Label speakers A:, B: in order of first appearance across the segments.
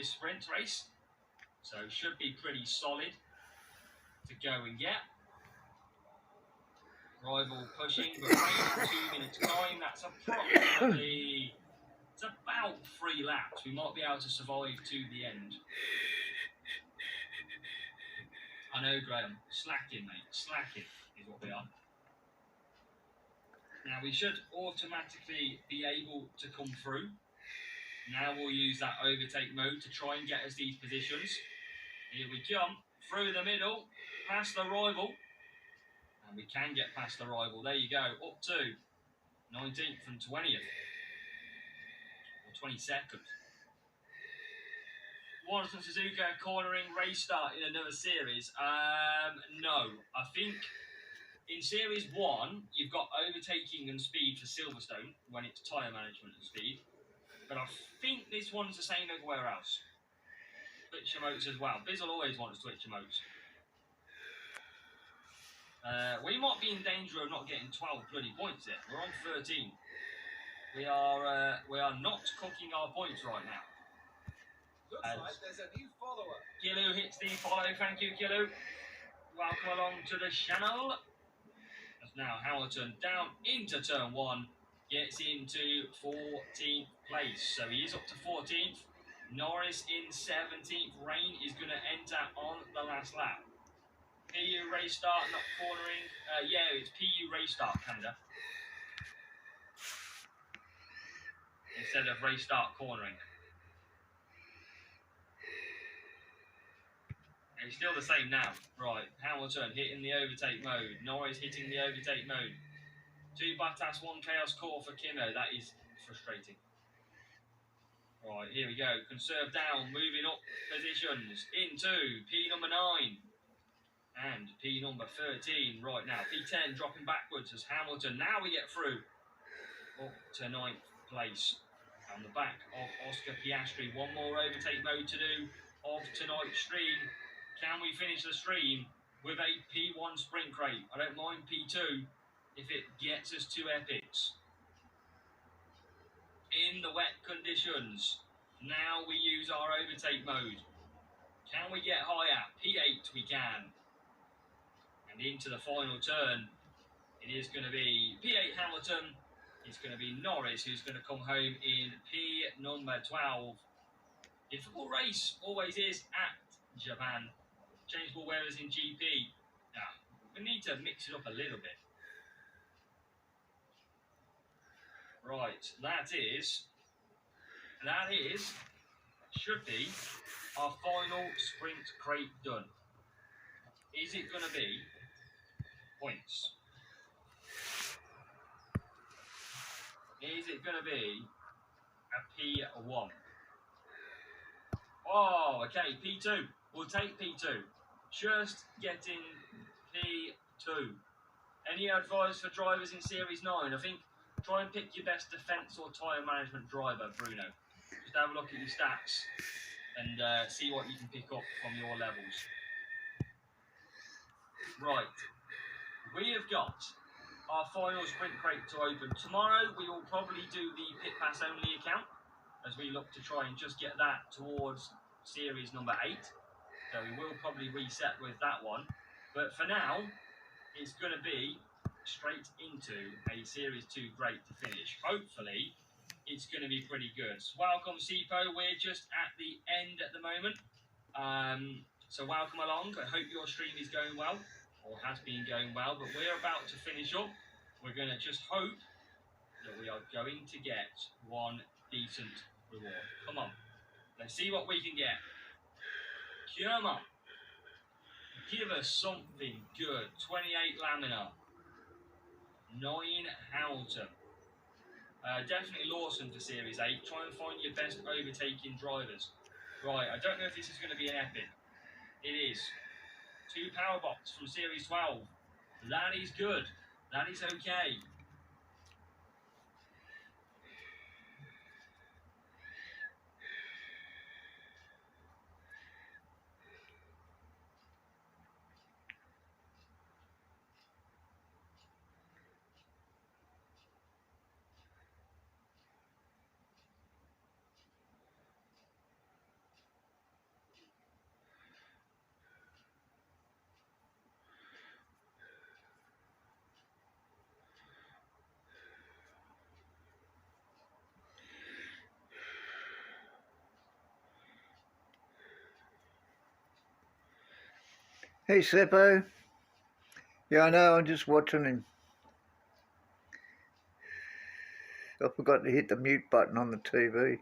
A: this sprint race. So should be pretty solid to go and get. Rival pushing, but in 2 minutes time, that's approximately, it's about 3 laps. We might be able to survive to the end. I know, Graham, slacking, mate, slacking is what we are. Now we should automatically be able to come through. Now we'll use that overtake mode to try and get us these positions. Here we come, through the middle, past the rival. And we can get past the rival. There you go, up to 19th and 20th. Or 22nd. Watson Suzuka cornering race start in another series. No. I think in Series 1, you've got overtaking and speed for Silverstone, when it's tyre management and speed. But I think this one's the same everywhere else. Twitch emotes as well. Bizzle always wants Twitch emotes. We might be in danger of not getting 12 bloody points here. We're on 13. We are not cooking our points right now.
B: Looks like there's a new follower.
A: Kilu hits the follow. Thank you, Kilu. Welcome along to the channel. As now Hamilton down into turn 1. Gets into 14th place. So he is up to 14th. Norris in 17th. Rain is going to enter on the last lap. PU race start, not cornering. Yeah, it's PU race start, Canada. Instead of race start cornering. And it's still the same now. Right, Hamilton hitting the overtake mode. Norris hitting the overtake mode. 2 Bottas, 1 Chaos Core for Kimmo. That is frustrating. Right, here we go. Conserve down, moving up positions into P number 9. And P number 13 right now. P10 dropping backwards as Hamilton. Now we get through up to 9th place. On the back of Oscar Piastri. 1 more overtake mode to do of tonight's stream. Can we finish the stream with a P1 sprint crate? I don't mind P2 if it gets us 2 epics. In the wet conditions. Now we use our overtake mode. Can we get higher? P8 we can. And into the final turn, it is going to be P8 Hamilton. It's going to be Norris who's going to come home in P number 12. Difficult race, always is at Japan. Changeable weathers in GP. Now, we need to mix it up a little bit. Right, that should be our final sprint crate done. Is it going to be points? Is it going to be a P1? Oh, okay, P2. We'll take P2. Just getting P2. Any advice for drivers in Series 9? I think try and pick your best defence or tyre management driver, Bruno. Just have a look at your stats and see what you can pick up from your levels. Right. We have got our final sprint crate to open. Tomorrow we will probably do the pit pass only account as we look to try and just get that towards series number 8. So we will probably reset with that one. But for now, it's going to be straight into a Series 2 crate to finish. Hopefully, it's going to be pretty good. So welcome, Sipo. We're just at the end at the moment. So welcome along. I hope your stream is going well, or has been going well. But we're about to finish up. We're going to just hope that we are going to get one decent reward. Come on. Let's see what we can get. Come on. Give us something good. 28 Lamina. 9 Hamilton. Definitely Lawson for Series 8. Try and find your best overtaking drivers. Right, I don't know if this is going to be an epic. It is. 2 power box from Series 12. That is good. That is okay.
C: Hey Seppo. Yeah, I know, I'm just watching him. I forgot to hit the mute button on the TV.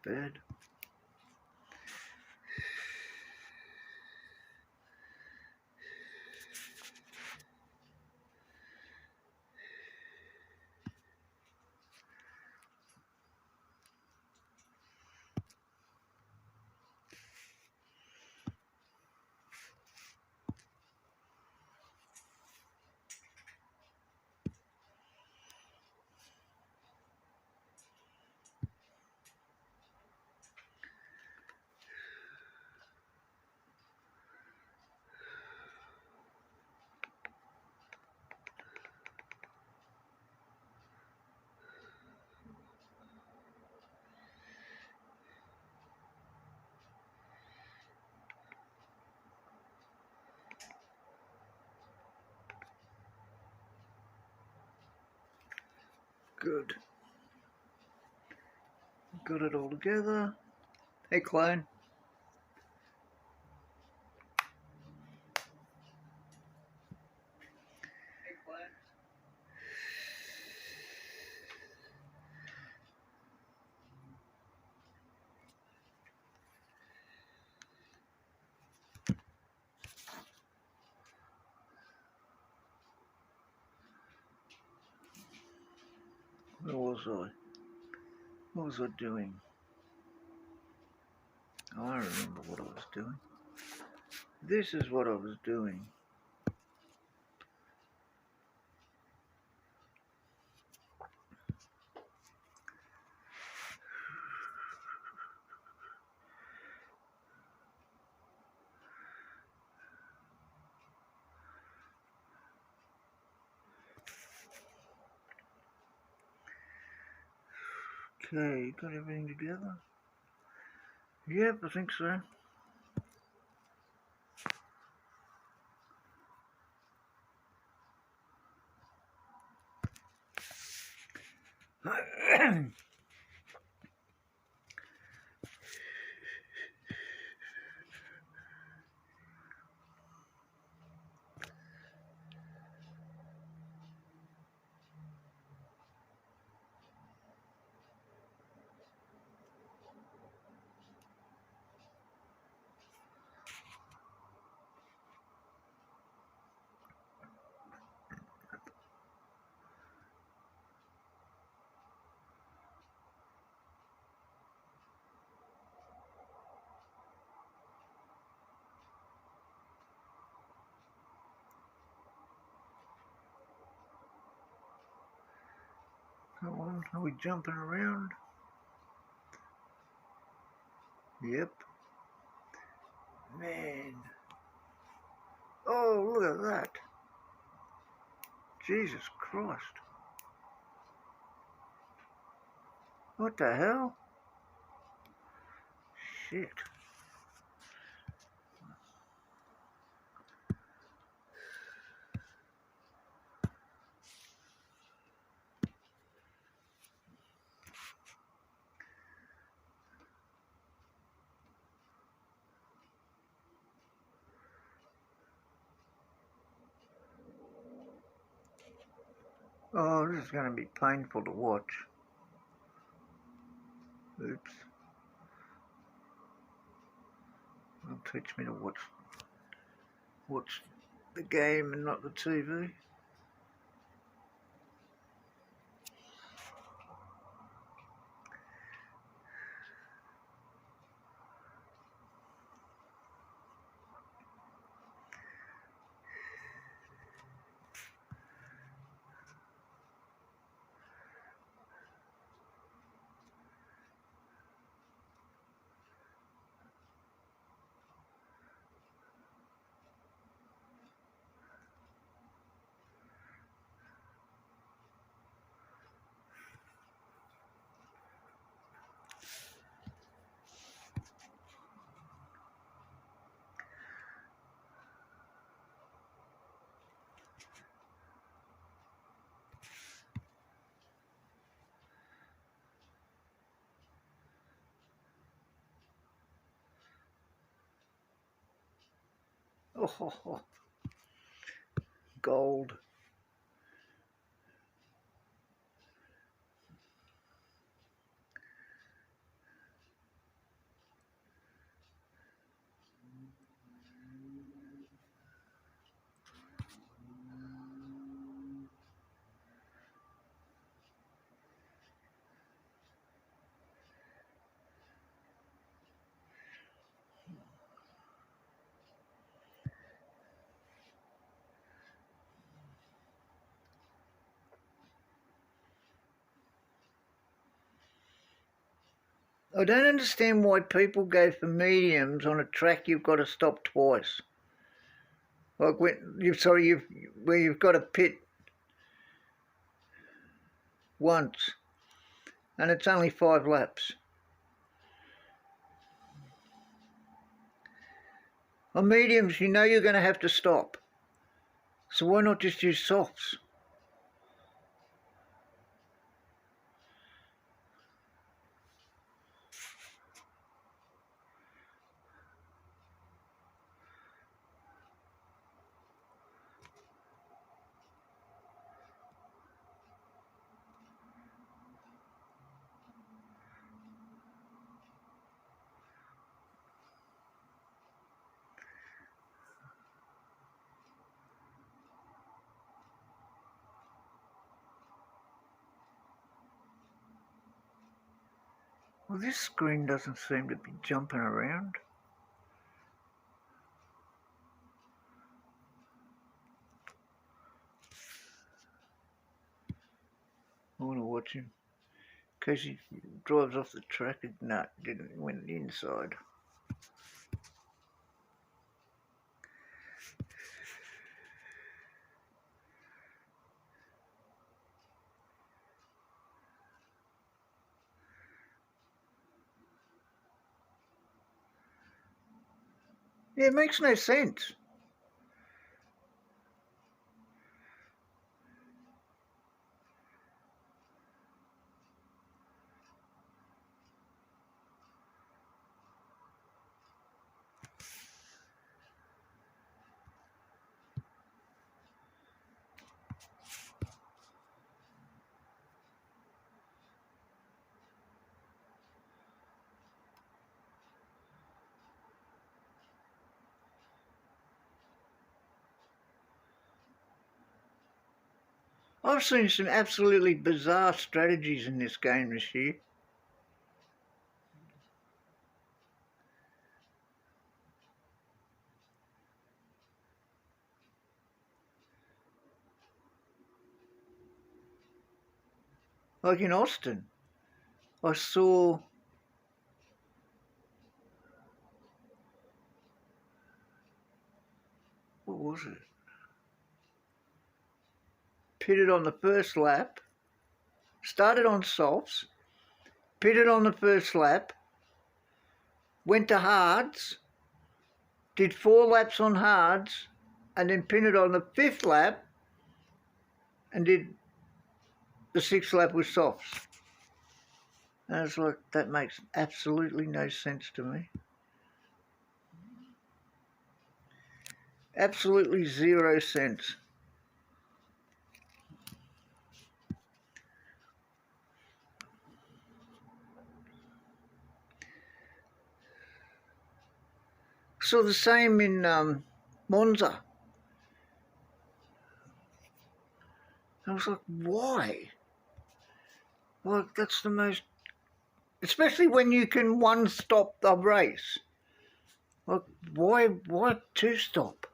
C: Bad. Good. Got it all together. Hey clone. Where was I? What was I doing? Oh, I remember what I was doing. This is what I was doing. Okay, got everything together? Yep, I think so. Come on, are we jumping around? Yep. Man. Oh, look at that. Jesus Christ. What the hell? Shit. Oh, this is going to be painful to watch. Oops. It'll teach me to watch watch the game and not the TV. Oh, gold. I don't understand why people go for mediums on a track you've got to stop twice. Like when where you've got to pit once and it's only 5 laps. On mediums, you know you're going to have to stop. So why not just use softs? Well, this screen doesn't seem to be jumping around. I want to watch him. In case he drives off the track. No, didn't. He went inside. Yeah, it makes no sense. I've seen some absolutely bizarre strategies in this game this year. Like in Austin, I saw what was it? Pitted on the first lap, started on softs, pitted on the first lap, went to hards, did 4 laps on hards, and then pitted on the 5th lap and did the 6th lap with softs. And it's like, that makes absolutely no sense to me. Absolutely 0 sense. So the same in Monza. I was like, why? Well, that's the most, especially when you can one stop the race. Like, why two stop?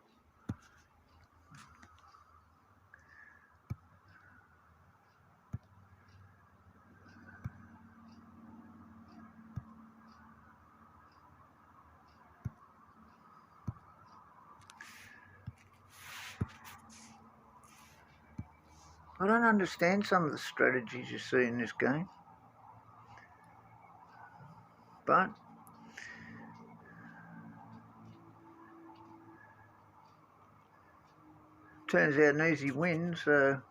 C: I don't understand some of the strategies you see in this game. But turns out an easy win, so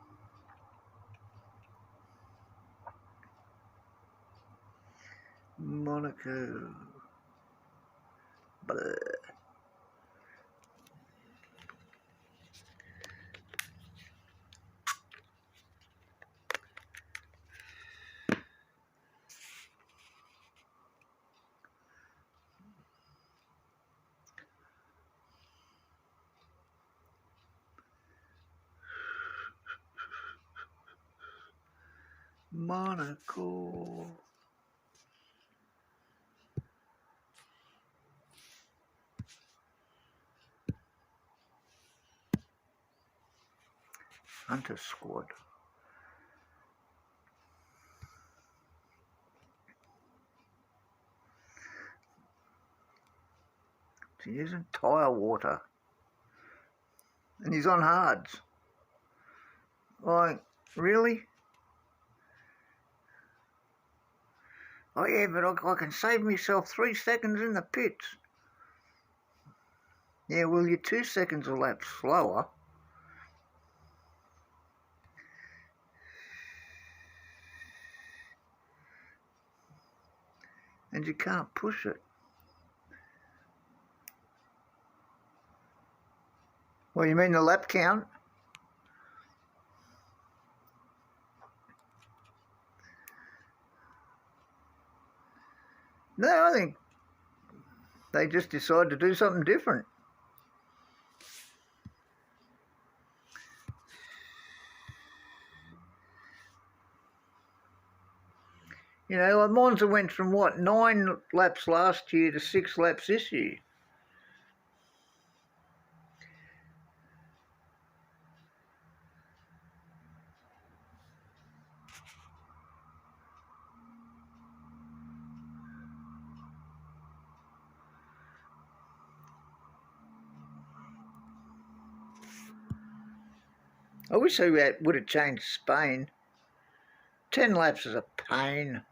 C: Monaco. Blah. Monaco. Hunter squad. He's using tyre water. And he's on hards. Like, really? Oh yeah, but I can save myself 3 seconds in the pits. Yeah, well, you're 2 seconds a lap slower. And you can't push it. Well, you mean the lap count? No, I think they just decided to do something different. You know, like Monza went from what, 9 laps last year to 6 laps this year. I wish they would have changed Spain. 10 laps is a pain.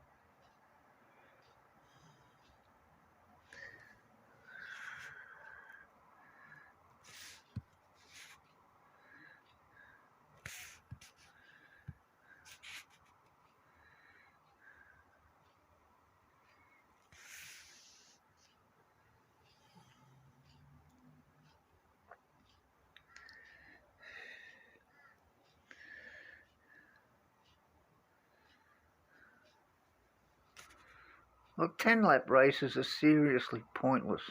C: Well, 10 lap races are seriously pointless.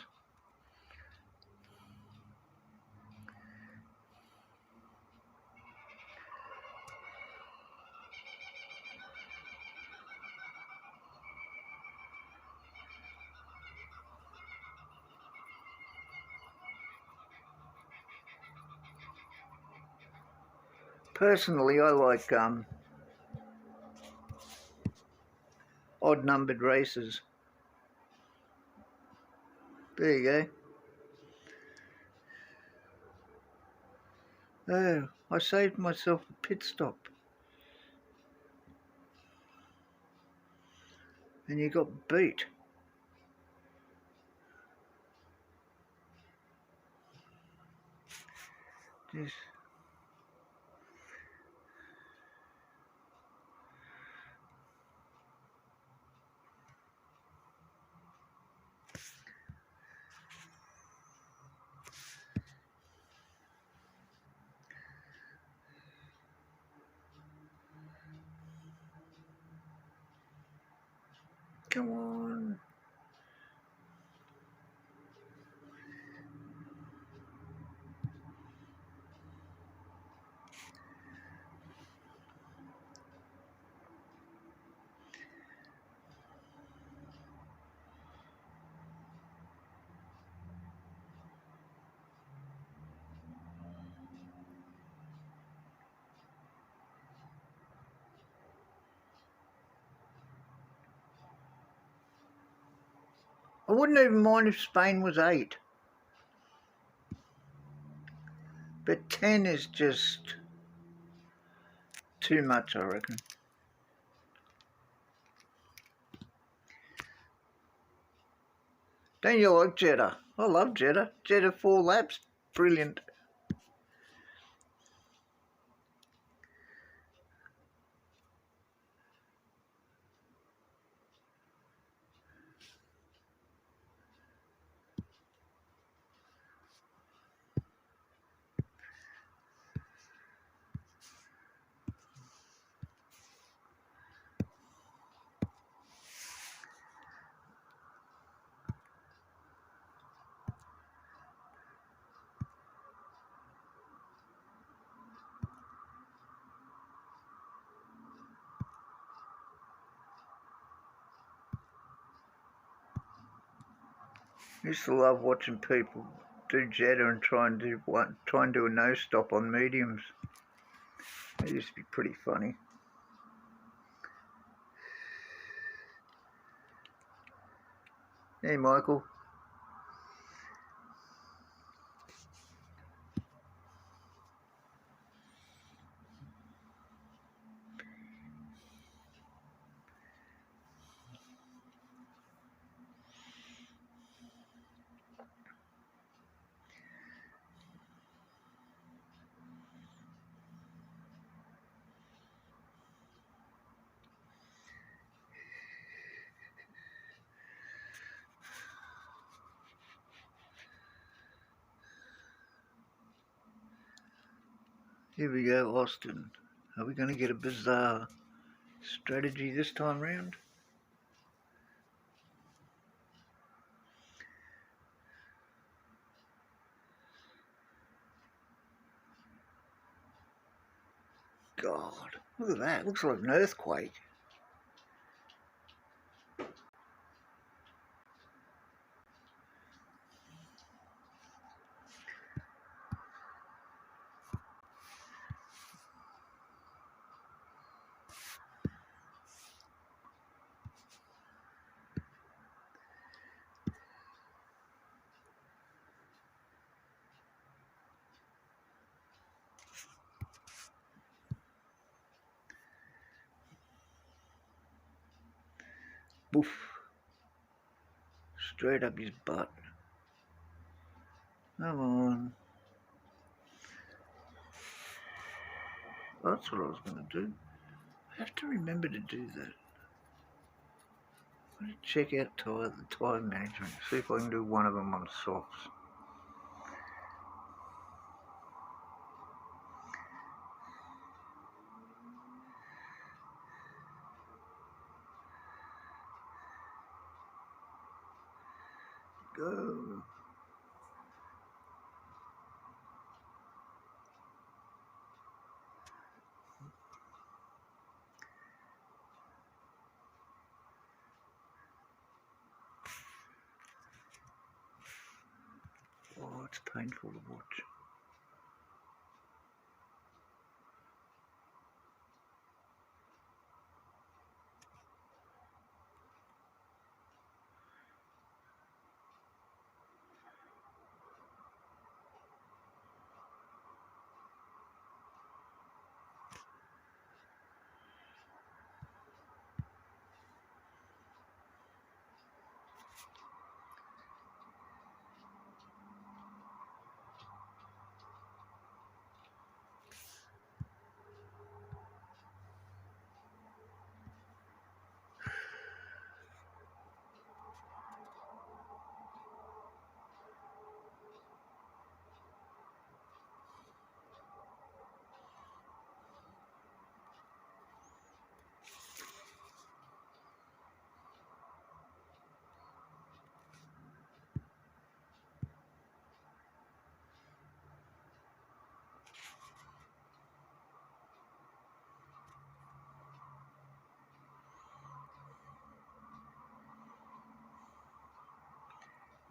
C: Personally, I like odd numbered races. There you go. Oh, I saved myself a pit stop. And you got beat. Jeez. Come on. I wouldn't even mind if Spain was 8. But 10 is just too much, I reckon. Don't you like Jeddah? I love Jeddah. Jeddah 4 laps, brilliant. I used to love watching people do Jeddah and try and do a no stop on mediums. It used to be pretty funny. Hey, Michael. Here we go, Austin. Are we going to get a bizarre strategy this time round? God, look at that. Looks like an earthquake. Boof. Straight up his butt. Come on. That's what I was going to do. I have to remember to do that. I'm going to check out the tyre management, see if I can do one of them on softs. Go. Oh, it's painful to watch.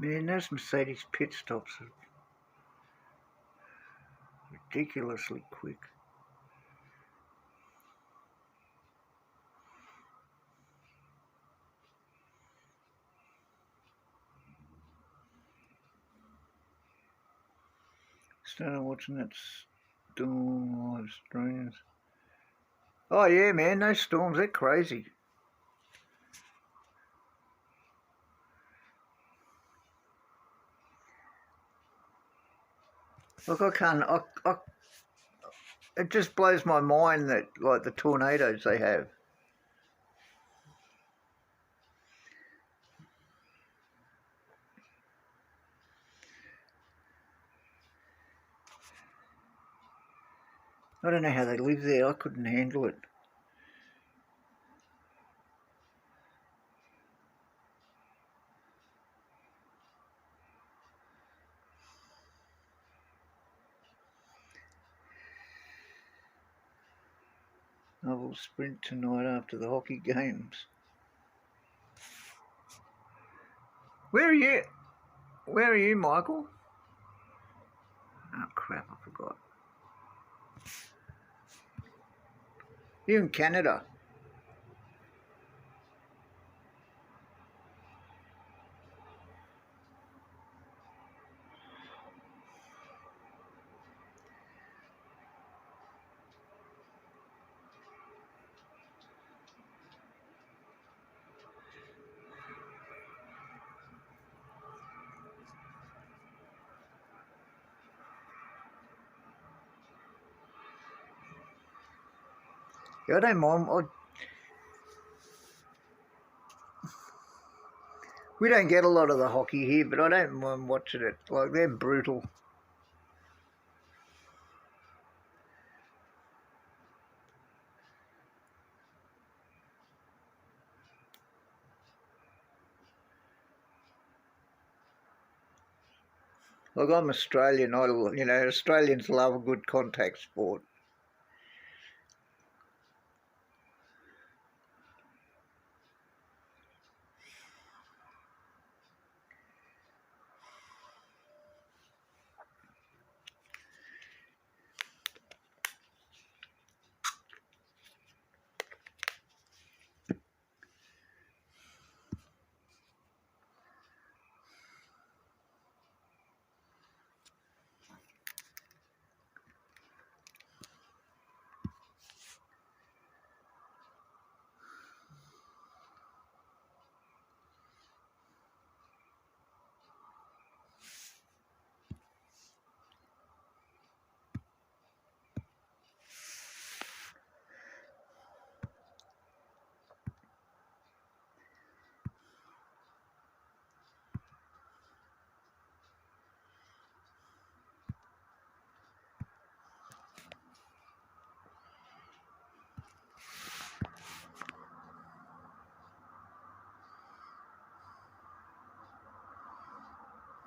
C: Man, those Mercedes pit stops are ridiculously quick. Started watching that storm live streams. Oh yeah, man, those storms, they're crazy. Look, I can't, it just blows my mind that, like, the tornadoes they have. I don't know how they live there. I couldn't handle it. I will sprint tonight after the hockey games. Where are you? Where are you, Michael? Oh crap, I forgot. You in Canada? Yeah, I don't mind. We don't get a lot of the hockey here, but I don't mind watching it. Like, they're brutal. Like, I'm Australian. Australians love a good contact sport.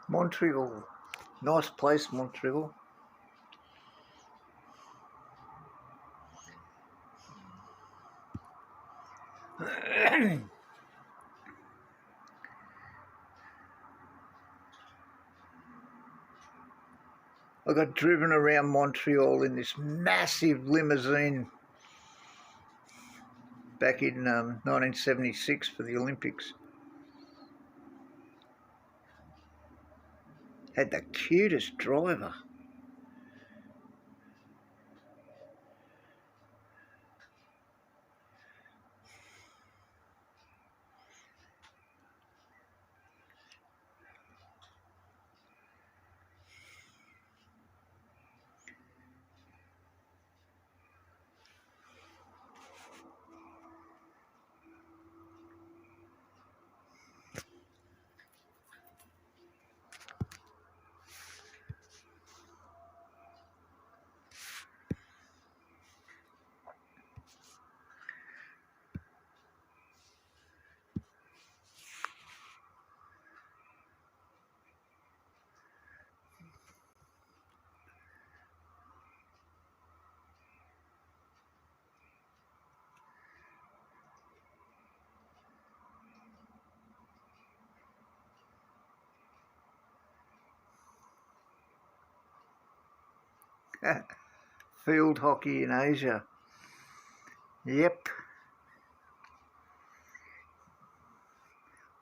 C: Montreal. Nice place, Montreal. I got driven around Montreal in this massive limousine back in 1976 for the Olympics. Had the cutest driver. Field hockey in Asia. Yep.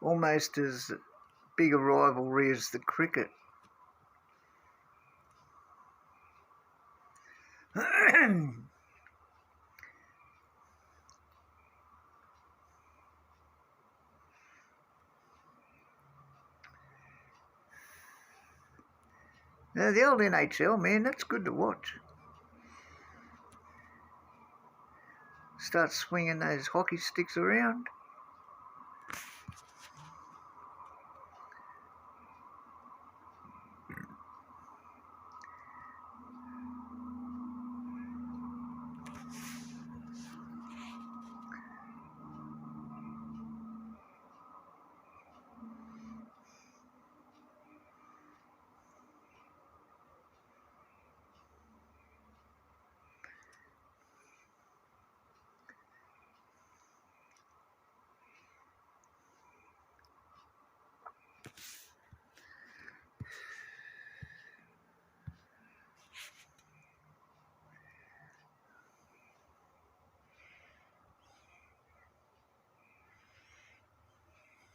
C: Almost as big a rivalry as the cricket. Now, the old NHL, man, that's good to watch. Start swinging those hockey sticks around.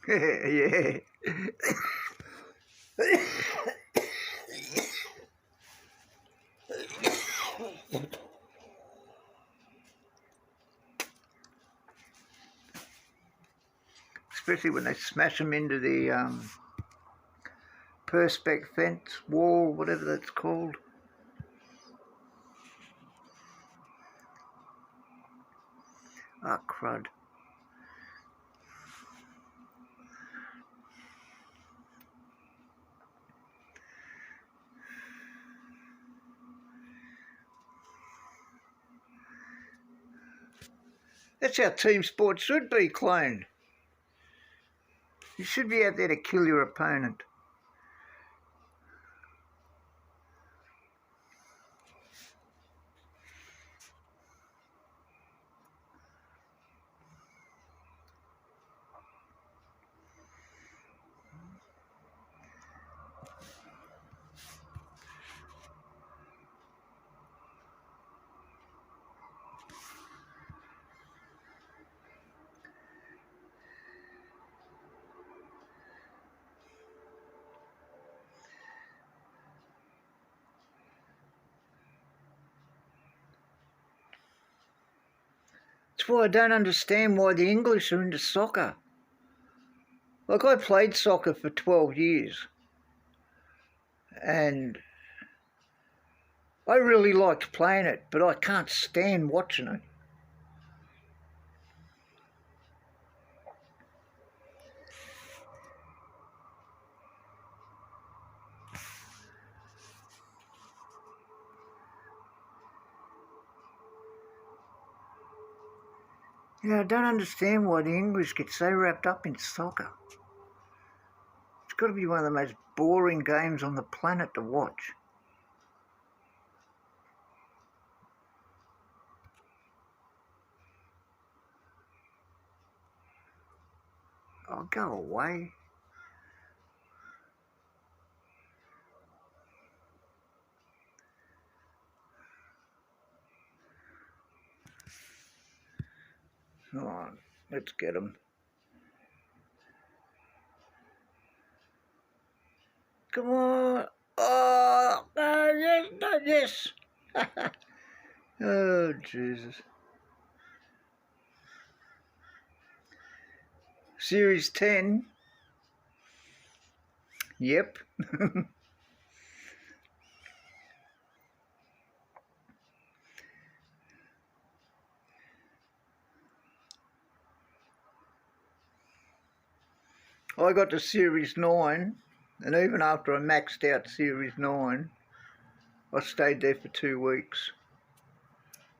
C: Yeah. Especially when they smash them into the perspex fence, wall, whatever that's called. Ah, crud. That's how team sports should be, Clone. You should be out there to kill your opponent. That's why I don't understand why the English are into soccer. Like, I played soccer for 12 years. And I really liked playing it, but I can't stand watching it. Yeah, I don't understand why the English get so wrapped up in soccer. It's got to be one of the most boring games on the planet to watch. Oh, go away. Come on, let's get them. Come on. Oh, no, yes, no, yes. Oh, Jesus. Series 10. Yep. I got to Series 9, and even after I maxed out Series 9, I stayed there for 2 weeks.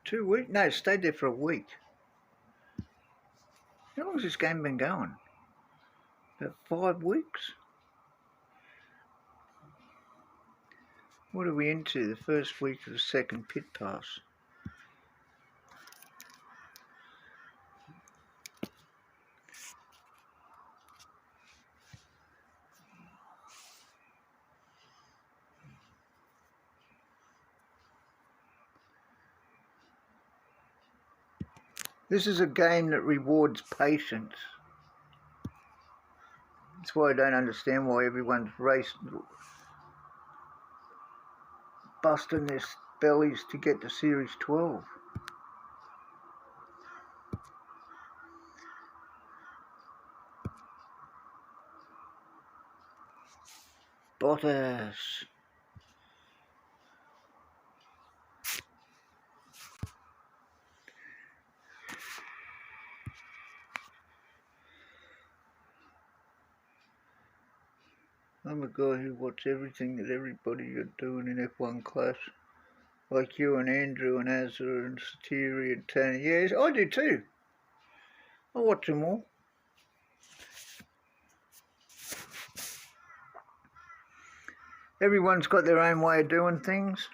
C: 2 weeks? No, stayed there for a week. How long has this game been going? About 5 weeks? What are we into? The first week of the second pit pass. This is a game that rewards patience. That's why I don't understand why everyone's busting this bellies to get to Series 12. Bottas. I'm a guy who watches everything that everybody are doing in F1 class. Like you and Andrew and Azza and Satiri and Tony. Yes, I do too. I watch them all. Everyone's got their own way of doing things.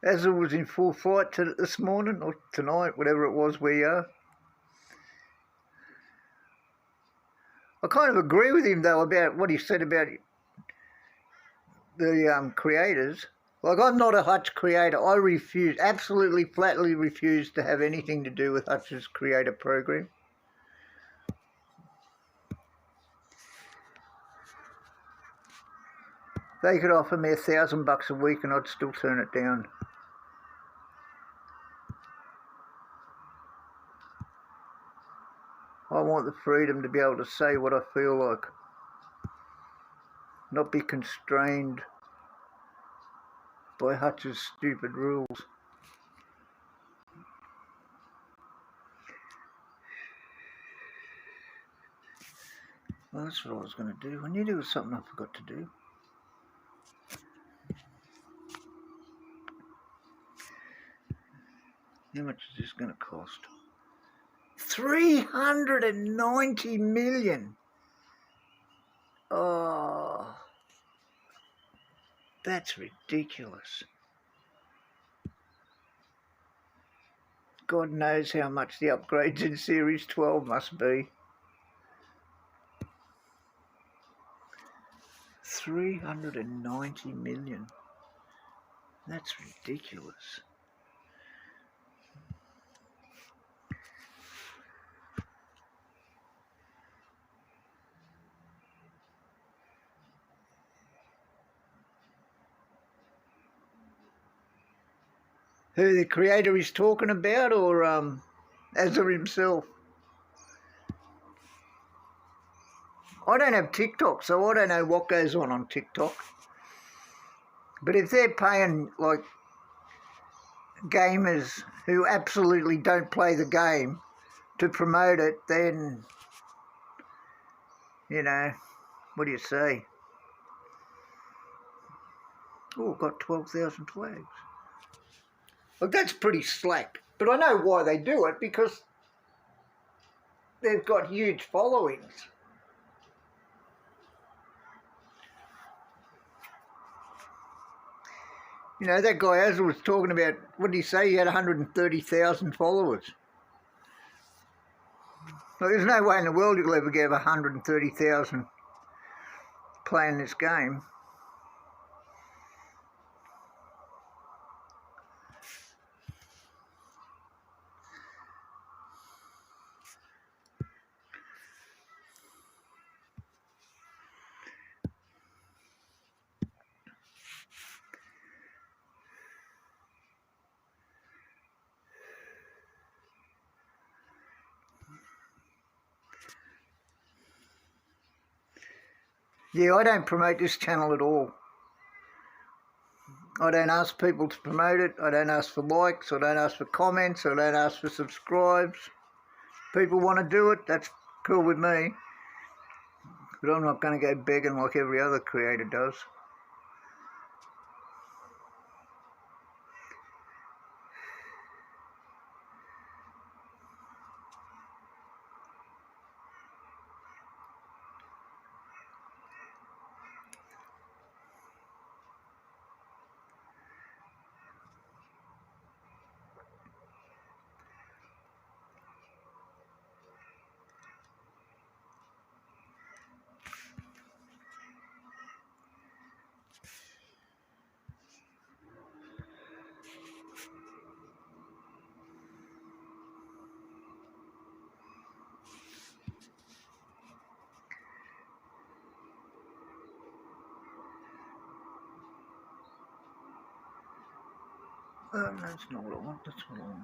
C: Azza was in full flight this morning, or tonight, whatever it was we are. I kind of agree with him though about what he said about the creators. Like, I'm not a Hutch creator. I refuse, absolutely flatly refuse to have anything to do with Hutch's creator program. They could offer me $1,000 a week and I'd still turn it down. I want the freedom to be able to say what I feel like. Not be constrained by Hutch's stupid rules. Well, that's what I was going to do. I knew there was something I forgot to do. How much is this going to cost? 390 million. Oh, that's ridiculous. God knows how much the upgrades in Series 12 must be. 390 million. That's ridiculous. Who the creator is talking about, or Azza himself? I don't have TikTok, so I don't know what goes on TikTok. But if they're paying like gamers who absolutely don't play the game to promote it, then, you know, what do you say? Oh, got 12,000 flags. Look, that's pretty slack. But I know why they do it, because they've got huge followings. You know, that guy Azza was talking about, what did he say? He had 130,000 followers. Well, there's no way in the world you'll ever get 130,000 playing this game. Yeah, I don't promote this channel at all. I don't ask people to promote it. I don't ask for likes. I don't ask for comments. I don't ask for subscribes. People want to do it, that's cool with me. But I'm not going to go begging like every other creator does. That's not what I want. That's what I want.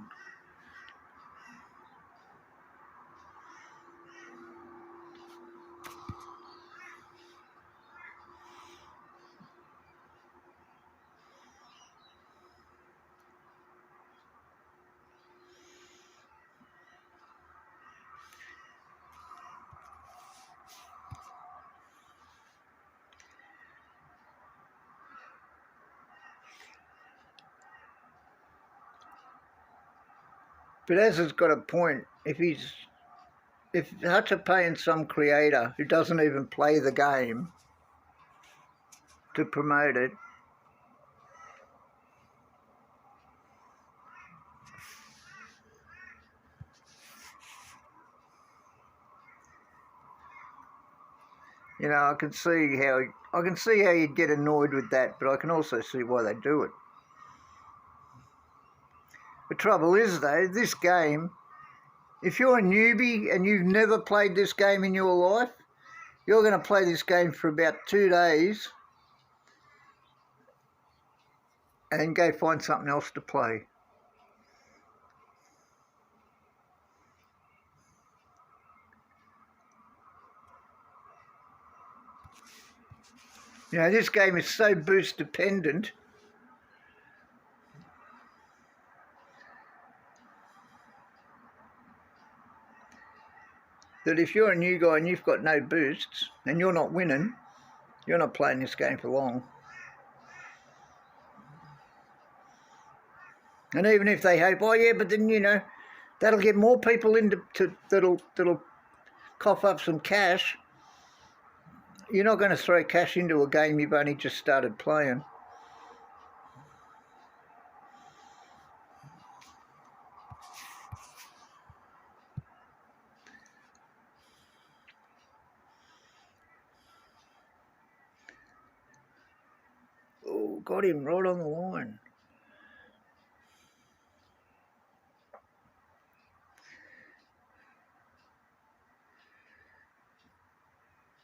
C: But Az has got a point. If Hutch are paying some creator who doesn't even play the game to promote it, you know, I can see how you'd get annoyed with that, but I can also see why they do it. The trouble is, though, this game, if you're a newbie and you've never played this game in your life, you're going to play this game for about 2 days and go find something else to play. You know, this game is so boost dependent that if you're a new guy and you've got no boosts and you're not winning, you're not playing this game for long. And even if they hope, oh yeah, but then, you know, that'll get more people into that'll cough up some cash. You're not going to throw cash into a game you've only just started playing. Oh, got him right on the line.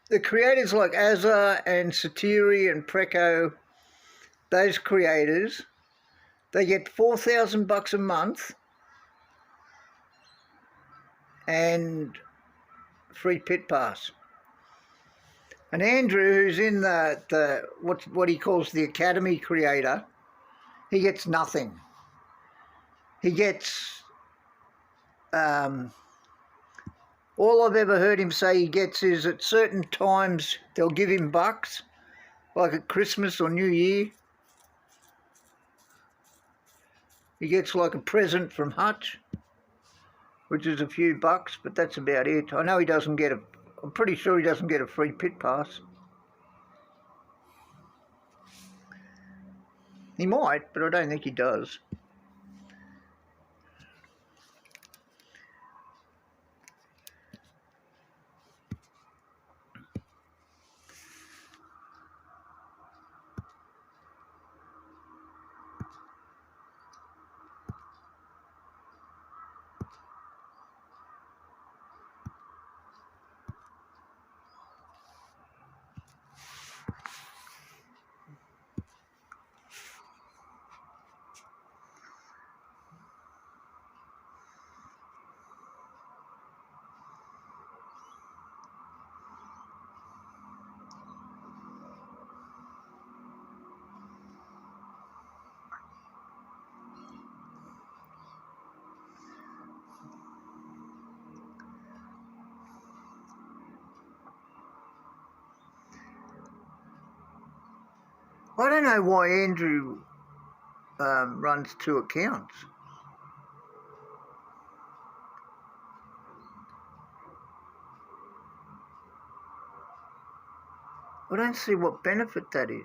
C: The creators like Azar and Satiri and Preco, those creators, they get $4,000 a month and free pit pass. And Andrew, who's in the what he calls the Academy creator, he gets nothing. He gets all I've ever heard him say he gets is at certain times they'll give him bucks, like at Christmas or New Year. He gets like a present from Hutch, which is a few bucks, but that's about it. I know he doesn't get I'm pretty sure he doesn't get a free pit pass. He might, but I don't think he does. I don't know why Andrew runs 2 accounts. I don't see what benefit that is.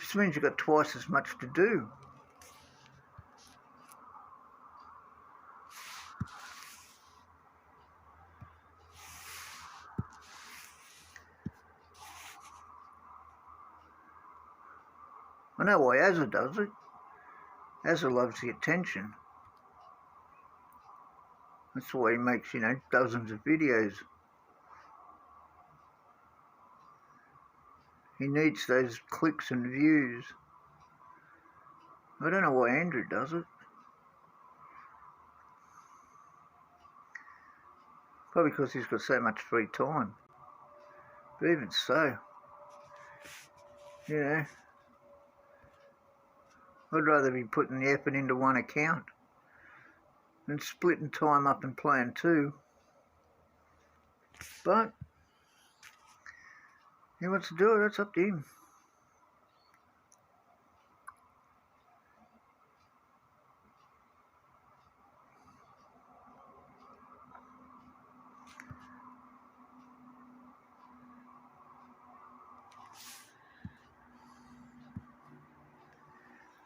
C: Just means you've got twice as much to do. I know why Azza does it. Azza loves the attention. That's why he makes, you know, dozens of videos. He needs those clicks and views. I don't know why Andrew does it. Probably because he's got so much free time. But even so, you know, I'd rather be putting the effort into one account than splitting time up and playing two. But he wants to do it, that's up to him.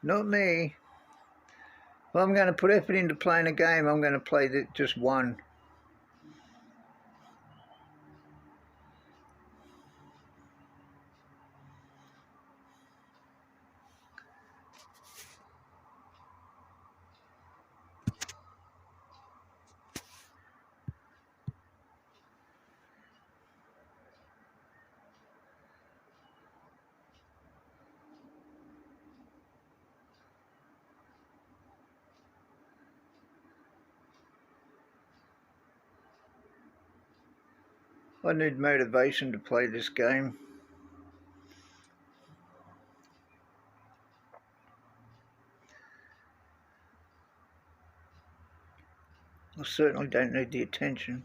C: Not me. If I'm going to put effort into playing a game, I'm going to play just one. I need motivation to play this game. I certainly don't need the attention.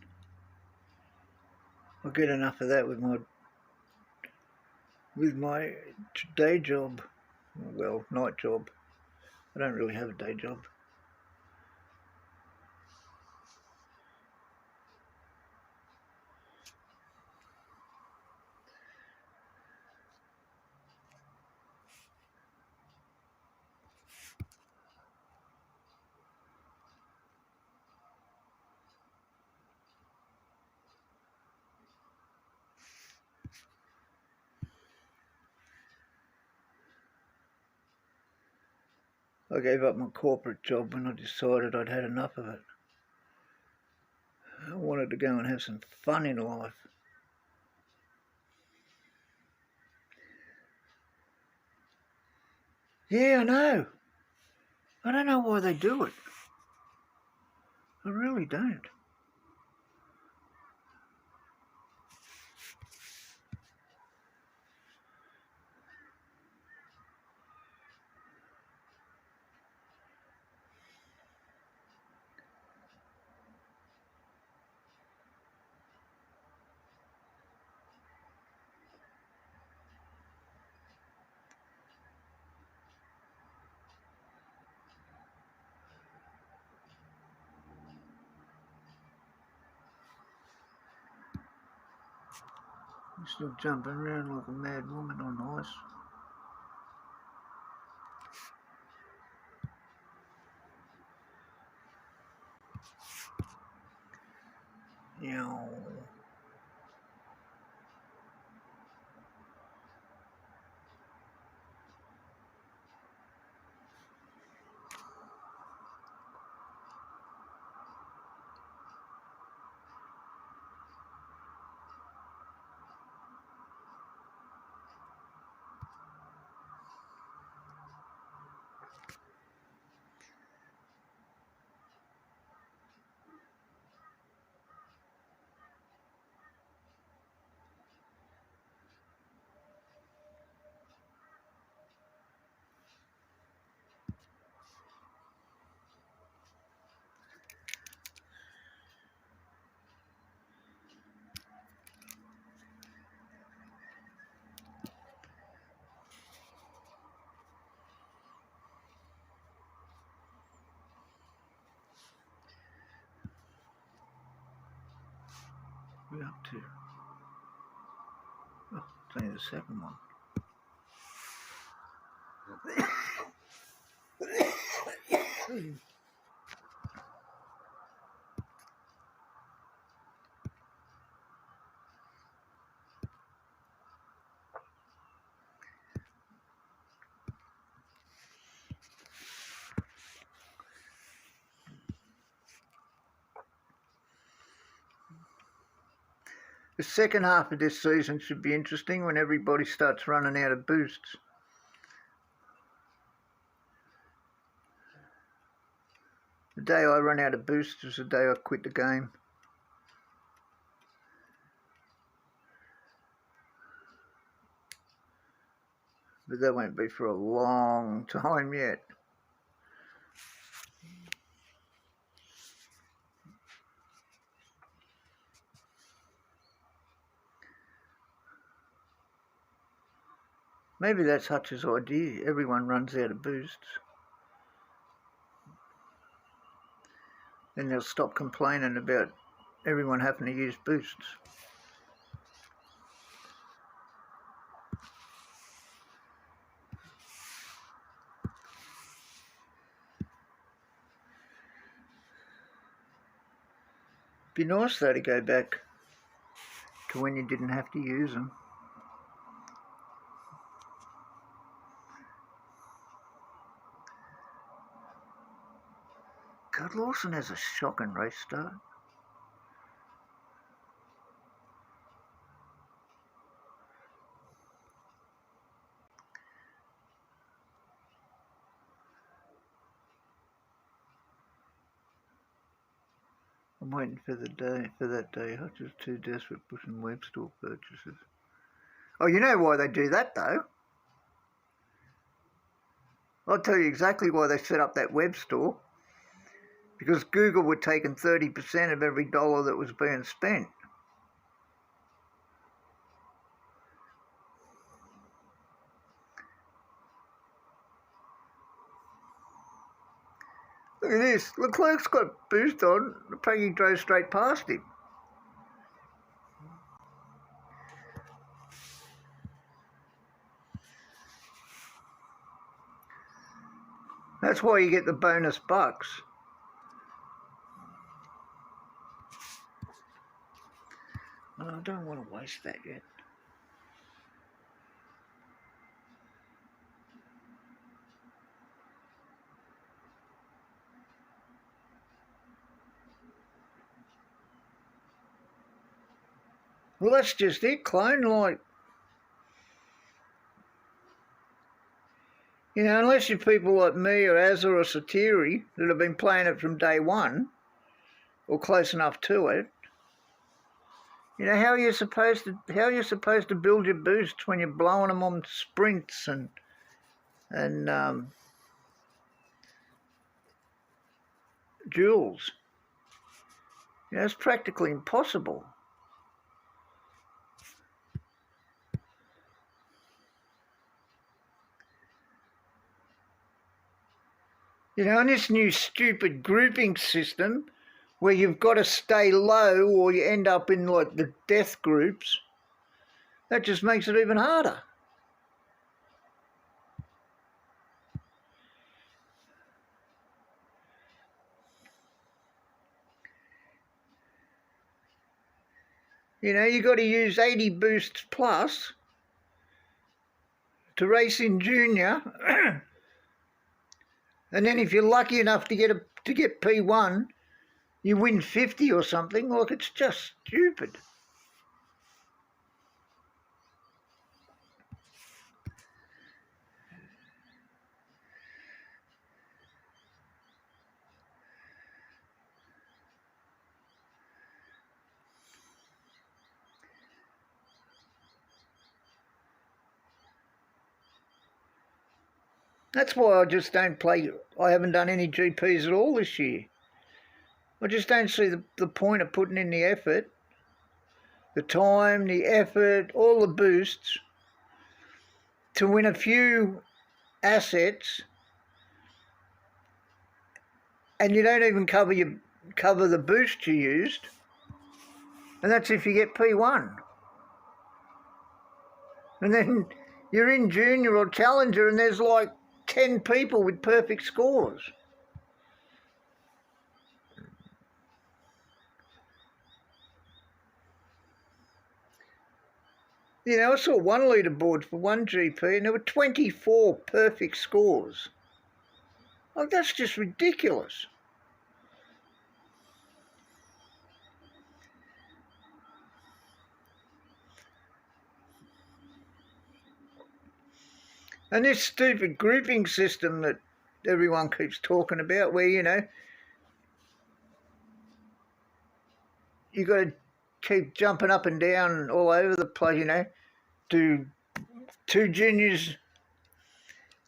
C: I'll get enough of that with my day job. Well, night job. I don't really have a day job. I gave up my corporate job when I decided I'd had enough of it. I wanted to go and have some fun in life. Yeah, I know. I don't know why they do it. I really don't. I'm still jumping around like a mad woman on ice. Yeah. We're up to. Oh, it's only the second one. The second half of this season should be interesting when everybody starts running out of boosts. The day I run out of boosts is the day I quit the game. But that won't be for a long time yet. Maybe that's Hutch's idea. Everyone runs out of boosts. Then they'll stop complaining about everyone having to use boosts. Be nice though to go back to when you didn't have to use them. God, Lawson has a shocking race start. I'm waiting for that day. Hutch is too desperate pushing web store purchases. Oh, you know why they do that though? I'll tell you exactly why they set up that web store. Because Google were taking 30% of every dollar that was being spent. Look at this. Leclerc's got boost on. Apparently he drove straight past him. That's why you get the bonus bucks. Oh, I don't want to waste that yet. Well, that's just it, clone. Like, you know, unless you're people like me or Azza or Satiri that have been playing it from day one, or close enough to it, you know, how are you supposed to build your boosts when you're blowing them on sprints and duels? You know, it's practically impossible. You know, in this new stupid grouping system where you've got to stay low or you end up in like the death groups, that just makes it even harder. You know, you've got to use 80 boosts plus to race in junior. And then if you're lucky enough to get P1, you win 50 or something. Like, it's just stupid. That's why I just don't play. I haven't done any GPs at all this year. I just don't see the point of putting in the effort, the time, the effort, all the boosts to win a few assets, and you don't even cover the boost you used, and that's if you get P1. And then you're in junior or challenger and there's like 10 people with perfect scores. You know, I saw one leaderboard for one GP and there were 24 perfect scores. Like, that's just ridiculous. And this stupid grouping system that everyone keeps talking about, where, you know, you got to keep jumping up and down all over the place, you know, do 2 juniors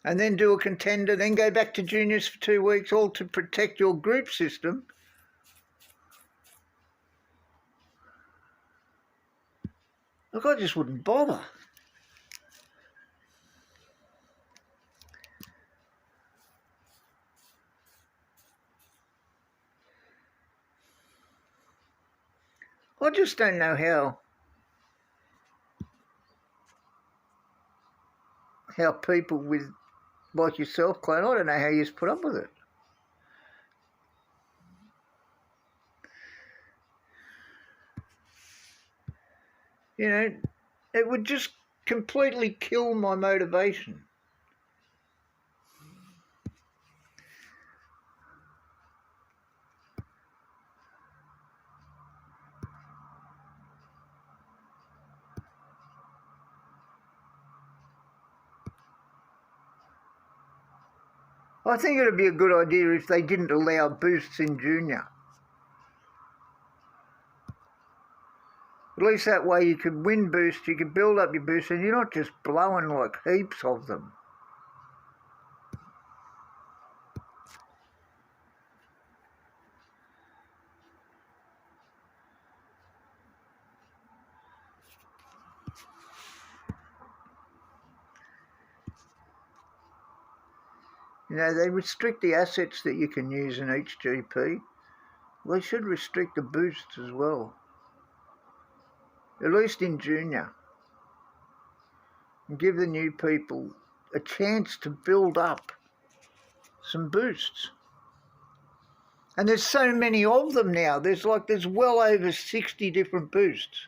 C: and then do a contender, then go back to juniors for 2 weeks, all to protect your group system. Look, I just wouldn't bother. I just don't know how people with like yourself, Clan, I don't know how you just put up with it. You know, it would just completely kill my motivation. I think it would be a good idea if they didn't allow boosts in junior. At least that way you could win boosts, you could build up your boosts, and you're not just blowing like heaps of them. You know, they restrict the assets that you can use in each GP. They should restrict the boosts as well. At least in junior. And give the new people a chance to build up some boosts. And there's so many of them now. There's well over 60 different boosts.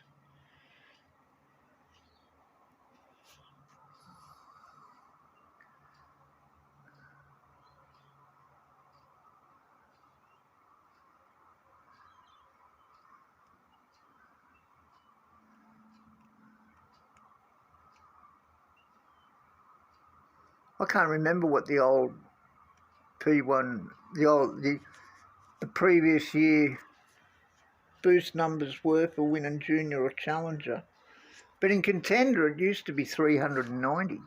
C: I can't remember what the old P1, the previous year boost numbers were for winning junior or challenger. But in contender it used to be 390.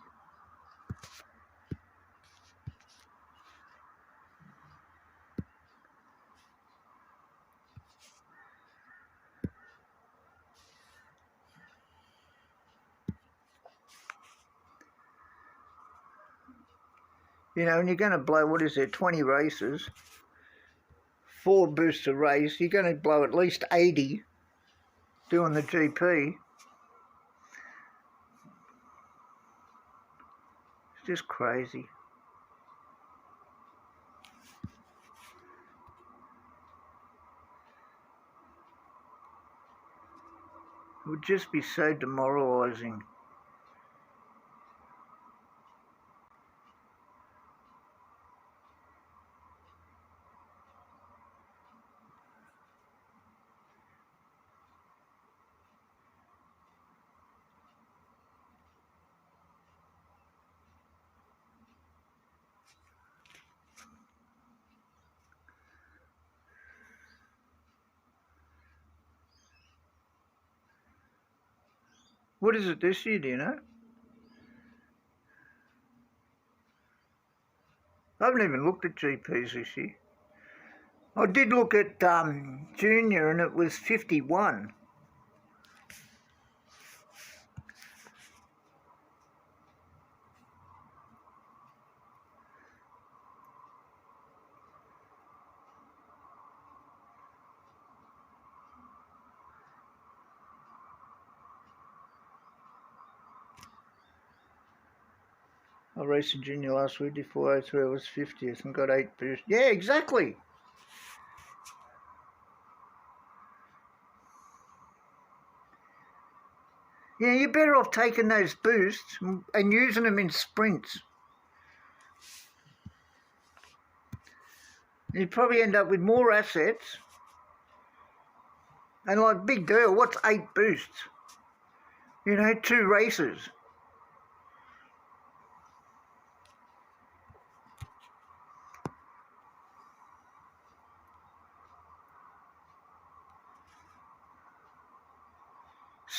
C: You know, and you're going to blow, what is there, 20 races, 4 boosts a race, you're going to blow at least 80 doing the GP. It's just crazy. It would just be so demoralising. What is it this year, do you know? I haven't even looked at GPs this year. I did look at junior and it was 51. I raced in junior last week, did 403, I was 50th and got 8 boosts. Yeah, exactly. Yeah, you're better off taking those boosts and using them in sprints. You'd probably end up with more assets. And like, big deal, what's 8 boosts? You know, 2 races.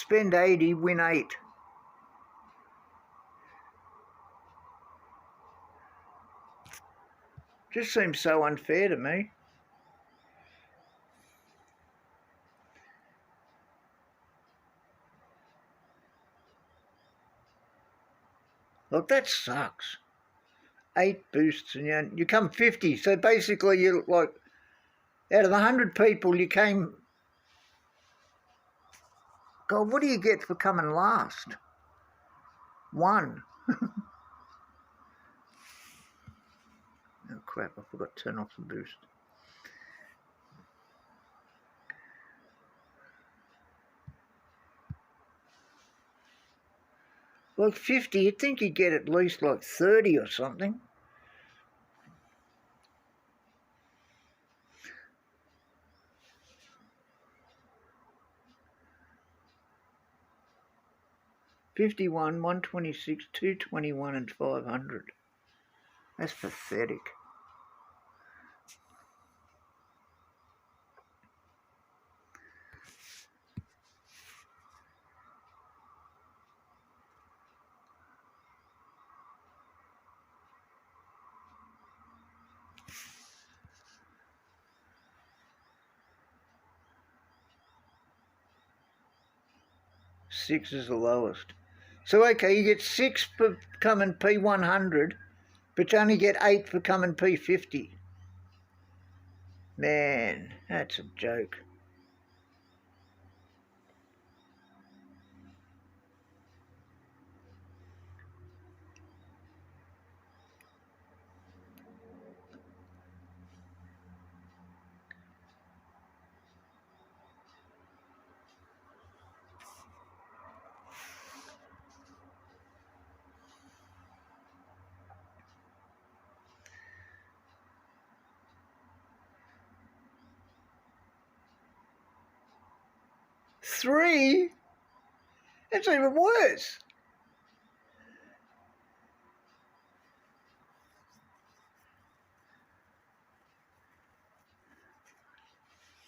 C: spend 80, win 8. Just seems so unfair to me. Look, that sucks. 8 boosts and you come 50. So basically you're like, out of 100 people you came... God, what do you get for coming last? 1. Oh crap, I forgot to turn off the boost. Like 50, you'd think you'd get at least like 30 or something. $51, 126, 221 and 500. That's pathetic. Six is the lowest. So okay, you get 6 for coming P100, but you only get 8 for coming P50. Man, that's a joke. Three? That's even worse.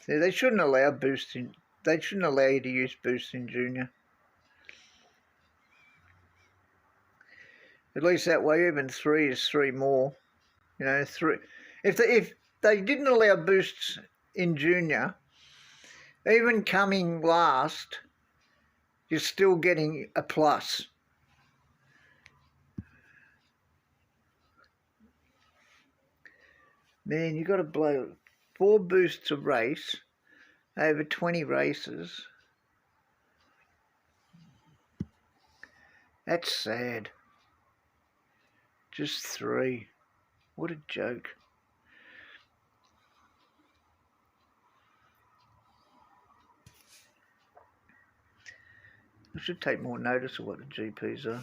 C: See, they shouldn't allow boosting. They shouldn't allow you to use boosts in junior. At least that way, even 3 is 3 more. You know, 3. If they didn't allow boosts in junior, even coming last, you're still getting a plus. Man, you got to blow 4 boosts a race over 20 races. That's sad. Just 3. What a joke. I should take more notice of what the GPs are.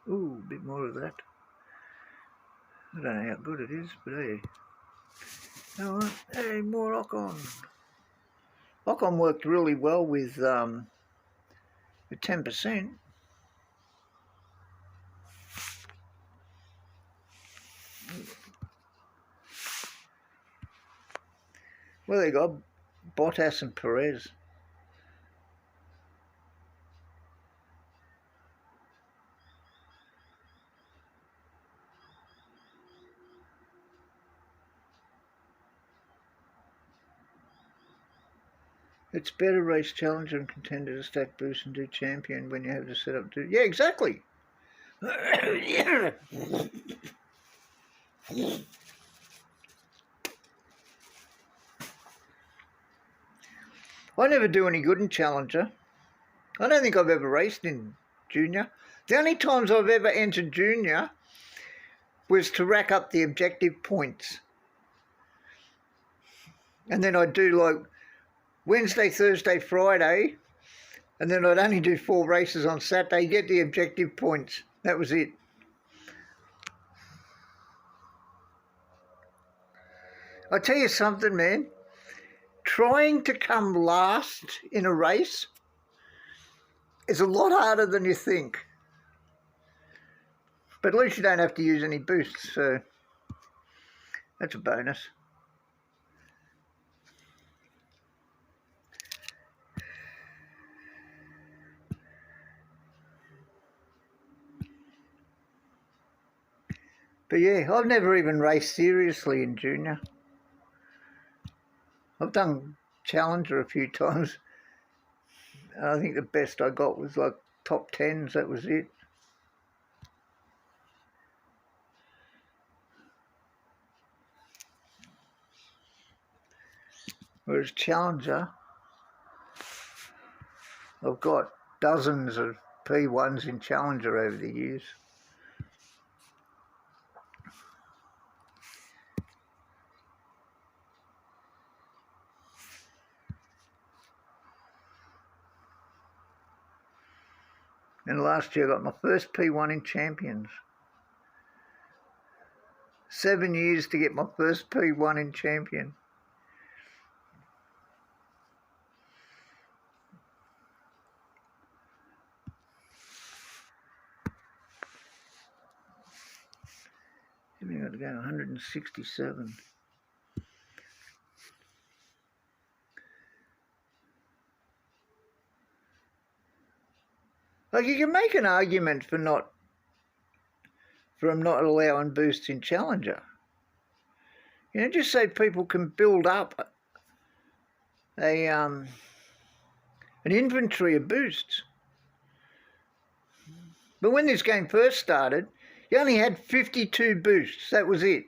C: Ooh, a bit more of that. I don't know how good it is, but hey. You know what? Hey, more Ocon. Ocon worked really well with 10%. Well, they got Bottas and Perez. It's better race challenger and contender to stack boost and do champion when you have to set up to... Yeah, exactly. I never do any good in challenger. I don't think I've ever raced in junior. The only times I've ever entered junior was to rack up the objective points. And then I'd do like Wednesday, Thursday, Friday, and then I'd only do 4 races on Saturday, get the objective points. That was it. I'll tell you something, man. Trying to come last in a race is a lot harder than you think. But at least you don't have to use any boosts, so that's a bonus. But yeah, I've never even raced seriously in junior. I've done Challenger a few times. I think the best I got was like top 10s, that was it. Whereas Challenger, I've got dozens of P1s in Challenger over the years. And last year I got my first P1 in Champions. 7 years to get my first P1 in Champion. We got to go 167. Like, you can make an argument for not allowing boosts in Challenger. You know, just so people can build up an inventory of boosts. But when this game first started, you only had 52 boosts. That was it.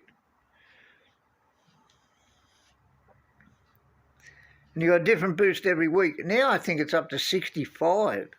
C: And you got a different boost every week. Now I think it's up to 65.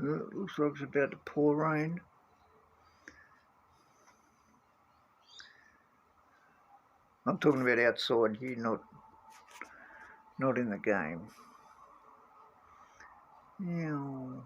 C: It looks like it's about to pour rain. I'm talking about outside here, not in the game. Yeah.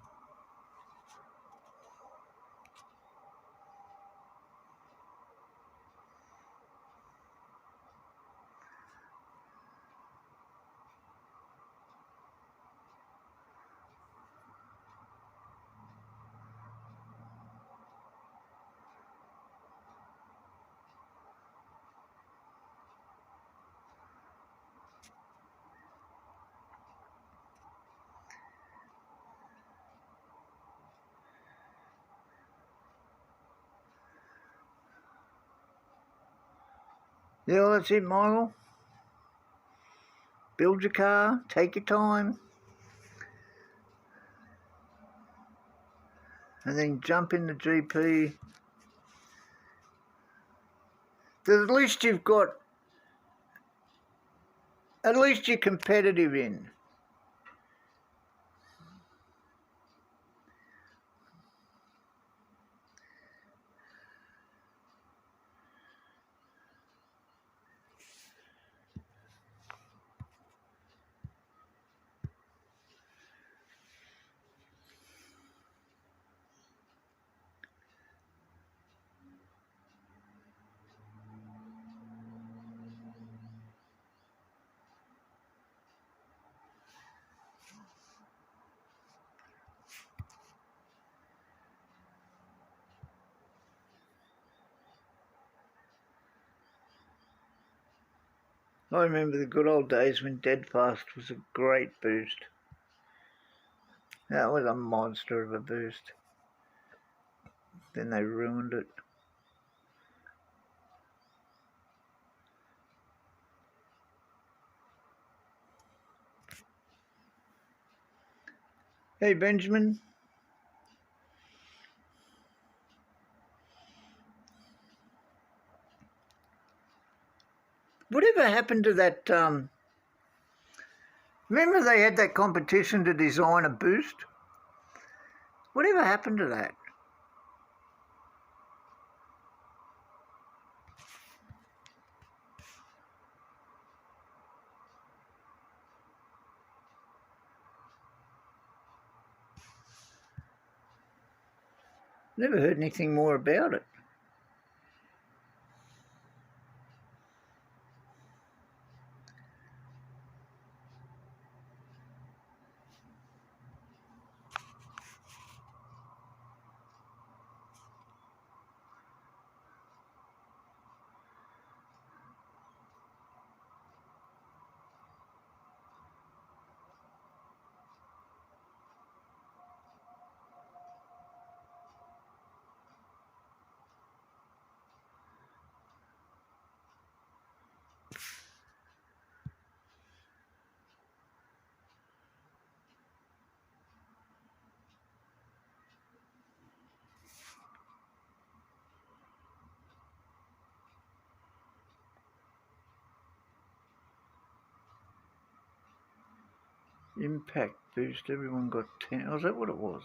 C: Yeah, that's it, Michael. Build your car, take your time, and then jump in the GP. At least you've got, at least you're competitive in. I remember the good old days when Deadfast was a great boost. That was a monster of a boost. Then they ruined it. Hey, Benjamin. Whatever happened to that? Remember they had that competition to design a boost? Whatever happened to that? Never heard anything more about it. Impact boost, everyone got 10. Oh, is that what it was?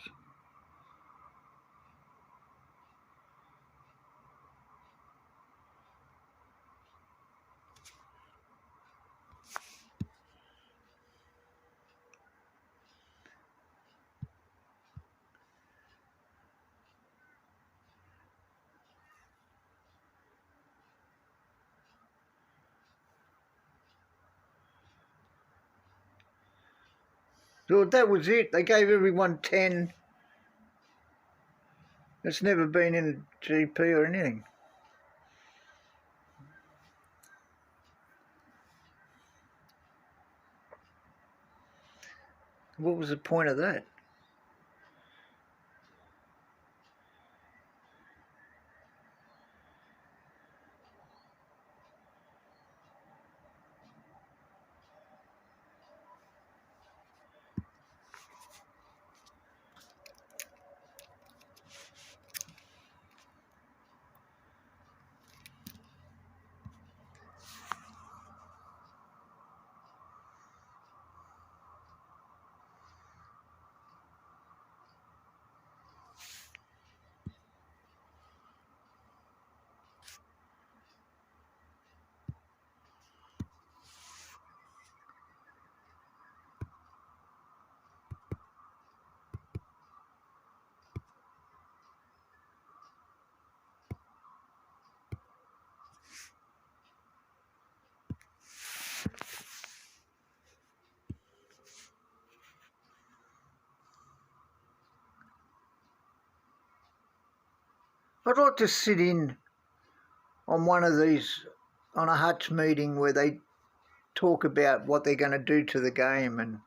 C: So that was it. They gave everyone 10. It's never been in a GP or anything. What was the point of that? I'd like to sit in on one of these, on a Hutch meeting where they talk about what they're going to do to the game and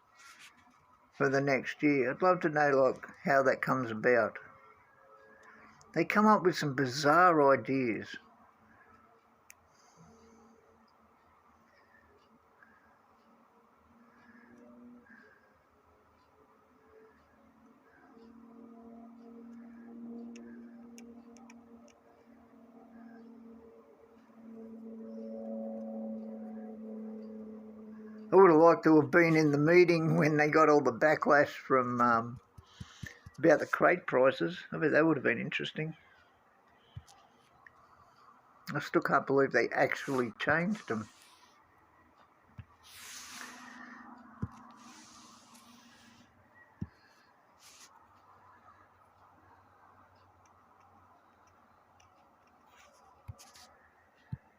C: for the next year. I'd love to know like how that comes about. They come up with some bizarre ideas. I would have liked to have been in the meeting when they got all the backlash from about the crate prices. I bet that would have been interesting. I still can't believe they actually changed them.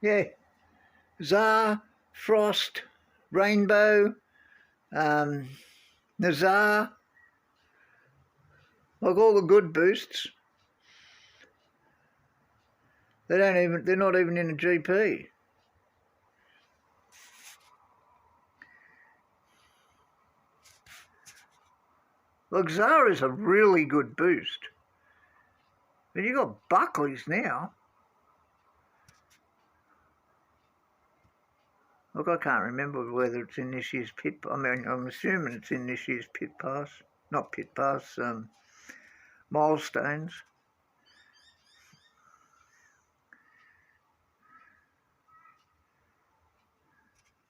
C: Yeah, Tsar, Frost, Rainbow, Nazar, like all the good boosts. They're not even in a GP. Like Tsar is a really good boost. But you got Buckley's now. Look, I can't remember whether it's in this year's pit. I mean, I'm assuming it's in this year's pit pass. Not pit pass, milestones.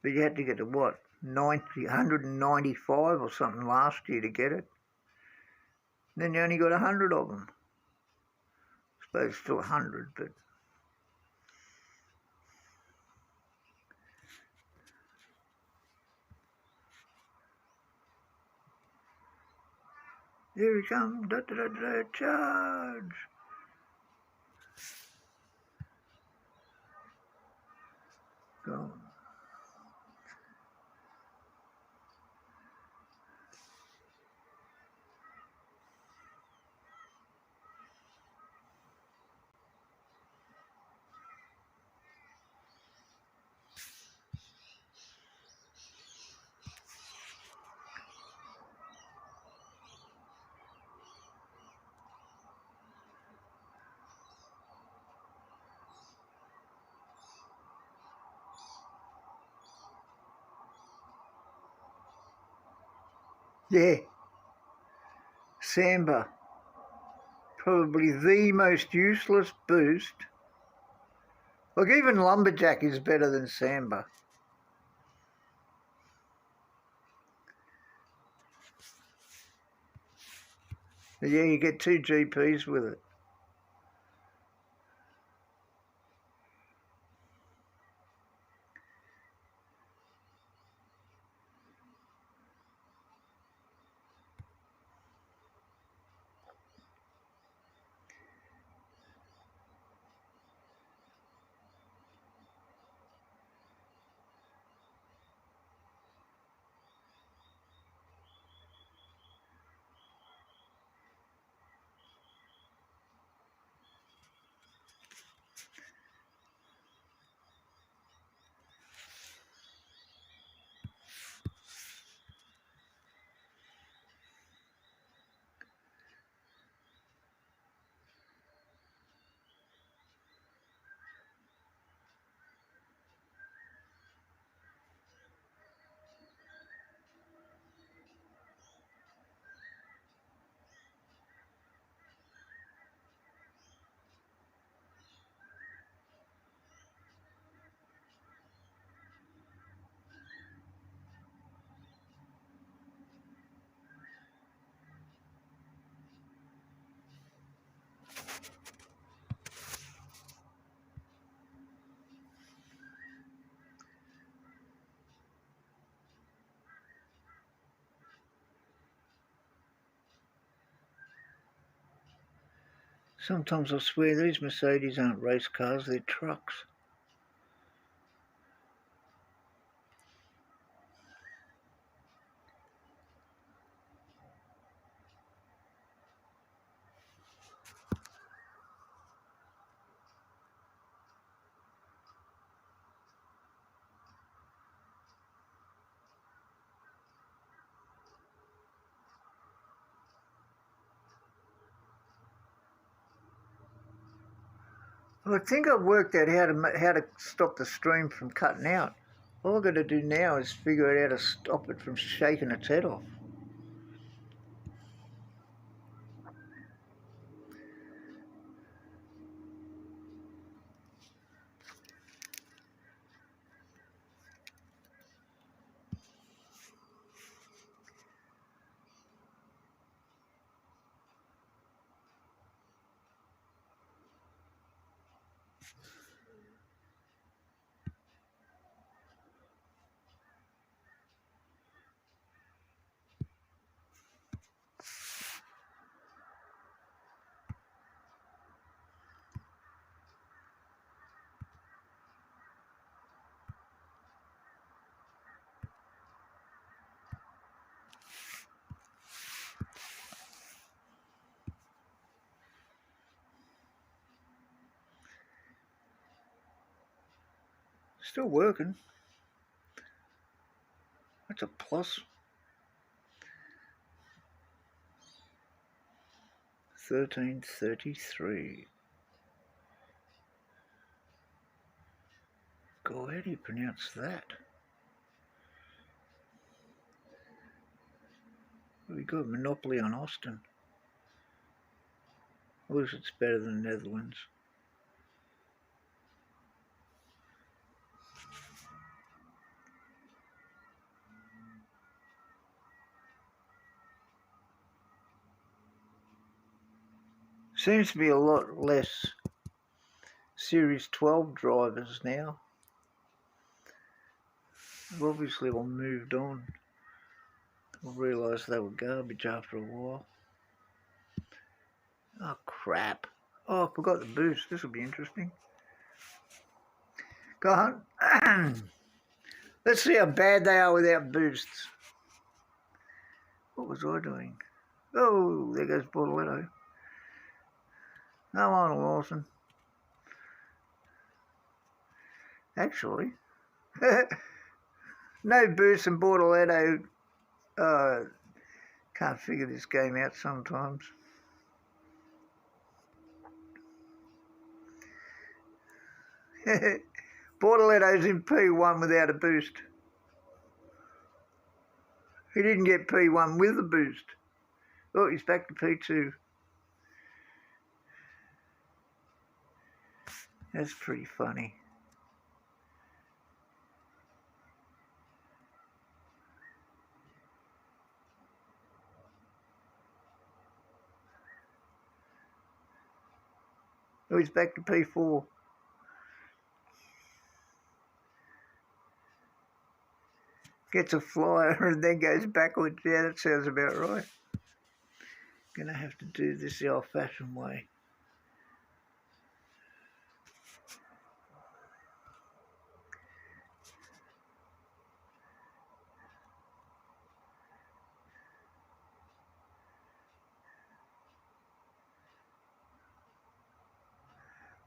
C: But you had to get to what, 195 or something last year to get it. And then you only got 100 of them. I suppose it's still 100, but here he comes, charge. Go. Yeah, Samba, probably the most useless boost. Look, even Lumberjack is better than Samba. But yeah, you get 2 GPs with it. Sometimes I swear these Mercedes aren't race cars, they're trucks. Well, I think I've worked out how to stop the stream from cutting out. All I've got to do now is figure out how to stop it from shaking its head off. Still working. That's a plus. 1333. God, how do you pronounce that? We got monopoly on Austin. I wish it's better than the Netherlands. Seems to be a lot less Series 12 drivers now. They've obviously all moved on. I realised they were garbage after a while. Oh crap. Oh, I forgot the boost. This will be interesting. Go on. Let's see how bad they are without boosts. What was I doing? Oh, there goes Bortoleto. Come on, Lawson. Actually, no boost and Bortoleto. Can't figure this game out sometimes. Bortoleto's in P1 without a boost. He didn't get P1 with a boost. Oh, he's back to P2. That's pretty funny. Oh, he's back to P4. Gets a flyer and then goes backwards. Yeah, that sounds about right. Gonna have to do this the old-fashioned way.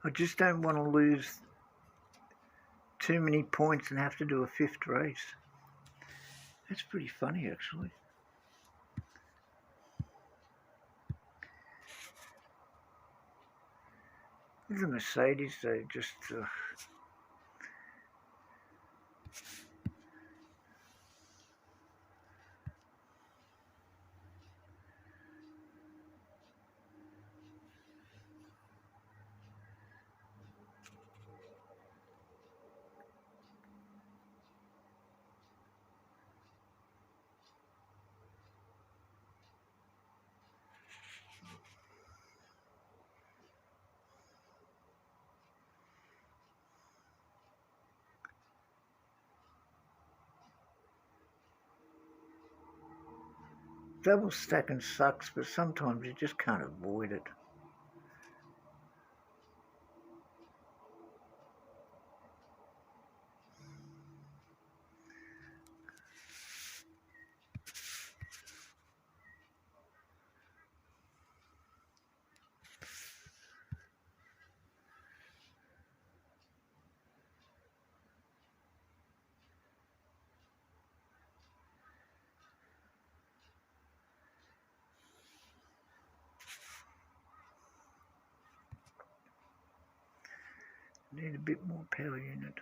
C: I just don't want to lose too many points and have to do a fifth race. That's pretty funny, actually. With the Mercedes, they just... Double stacking sucks, but sometimes you just can't avoid it. Need a bit more power unit.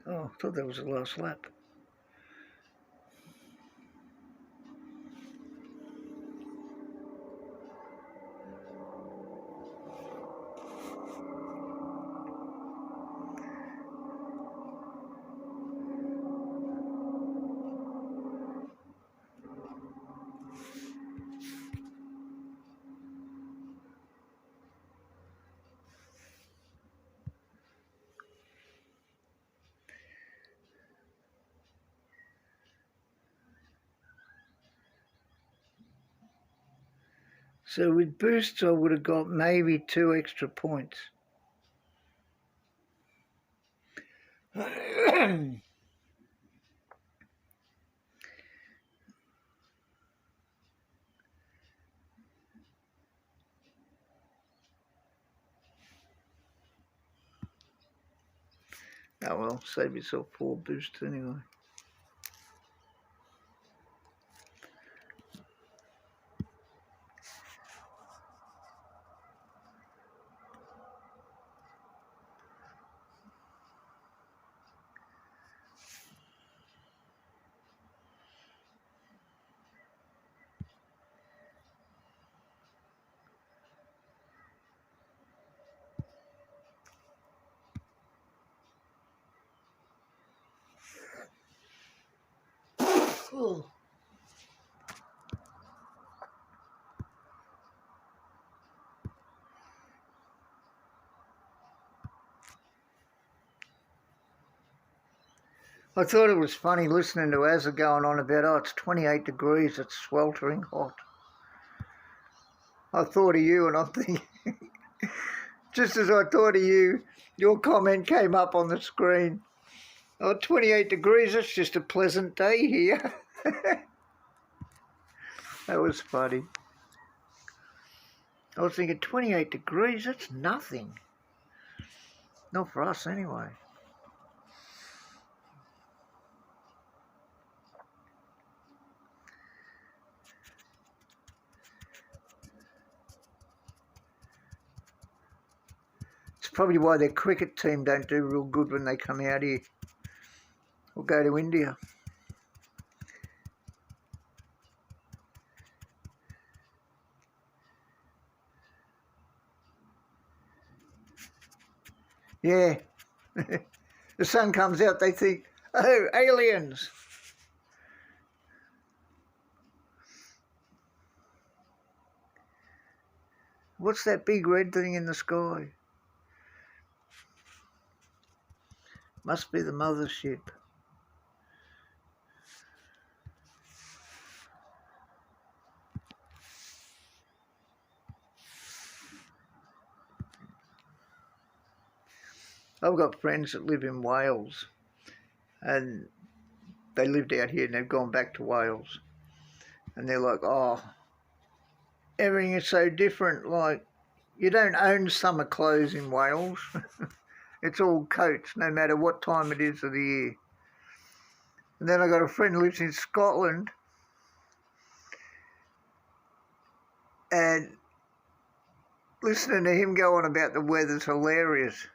C: Oh, I thought that was the last lap. So with boosts, I would have got maybe 2 extra points. Oh well, save yourself 4 boosts anyway. Oh. I thought it was funny listening to Azza going on about, oh, it's 28 degrees, it's sweltering hot. I thought of you, and I'm thinking, just as I thought of you, your comment came up on the screen. Oh, 28 degrees, it's just a pleasant day here. That was funny. I was thinking, 28 degrees, that's nothing. Not for us anyway. It's probably why their cricket team don't do real good when they come out here or go to India. Yeah. The sun comes out, they think, oh, aliens. What's that big red thing in the sky? Must be the mothership. I've got friends that live in Wales, and they lived out here and they've gone back to Wales, and they're like, oh, everything is so different. Like, you don't own summer clothes in Wales. It's all coats, no matter what time it is of the year. And then I got a friend who lives in Scotland, and listening to him go on about the weather's hilarious.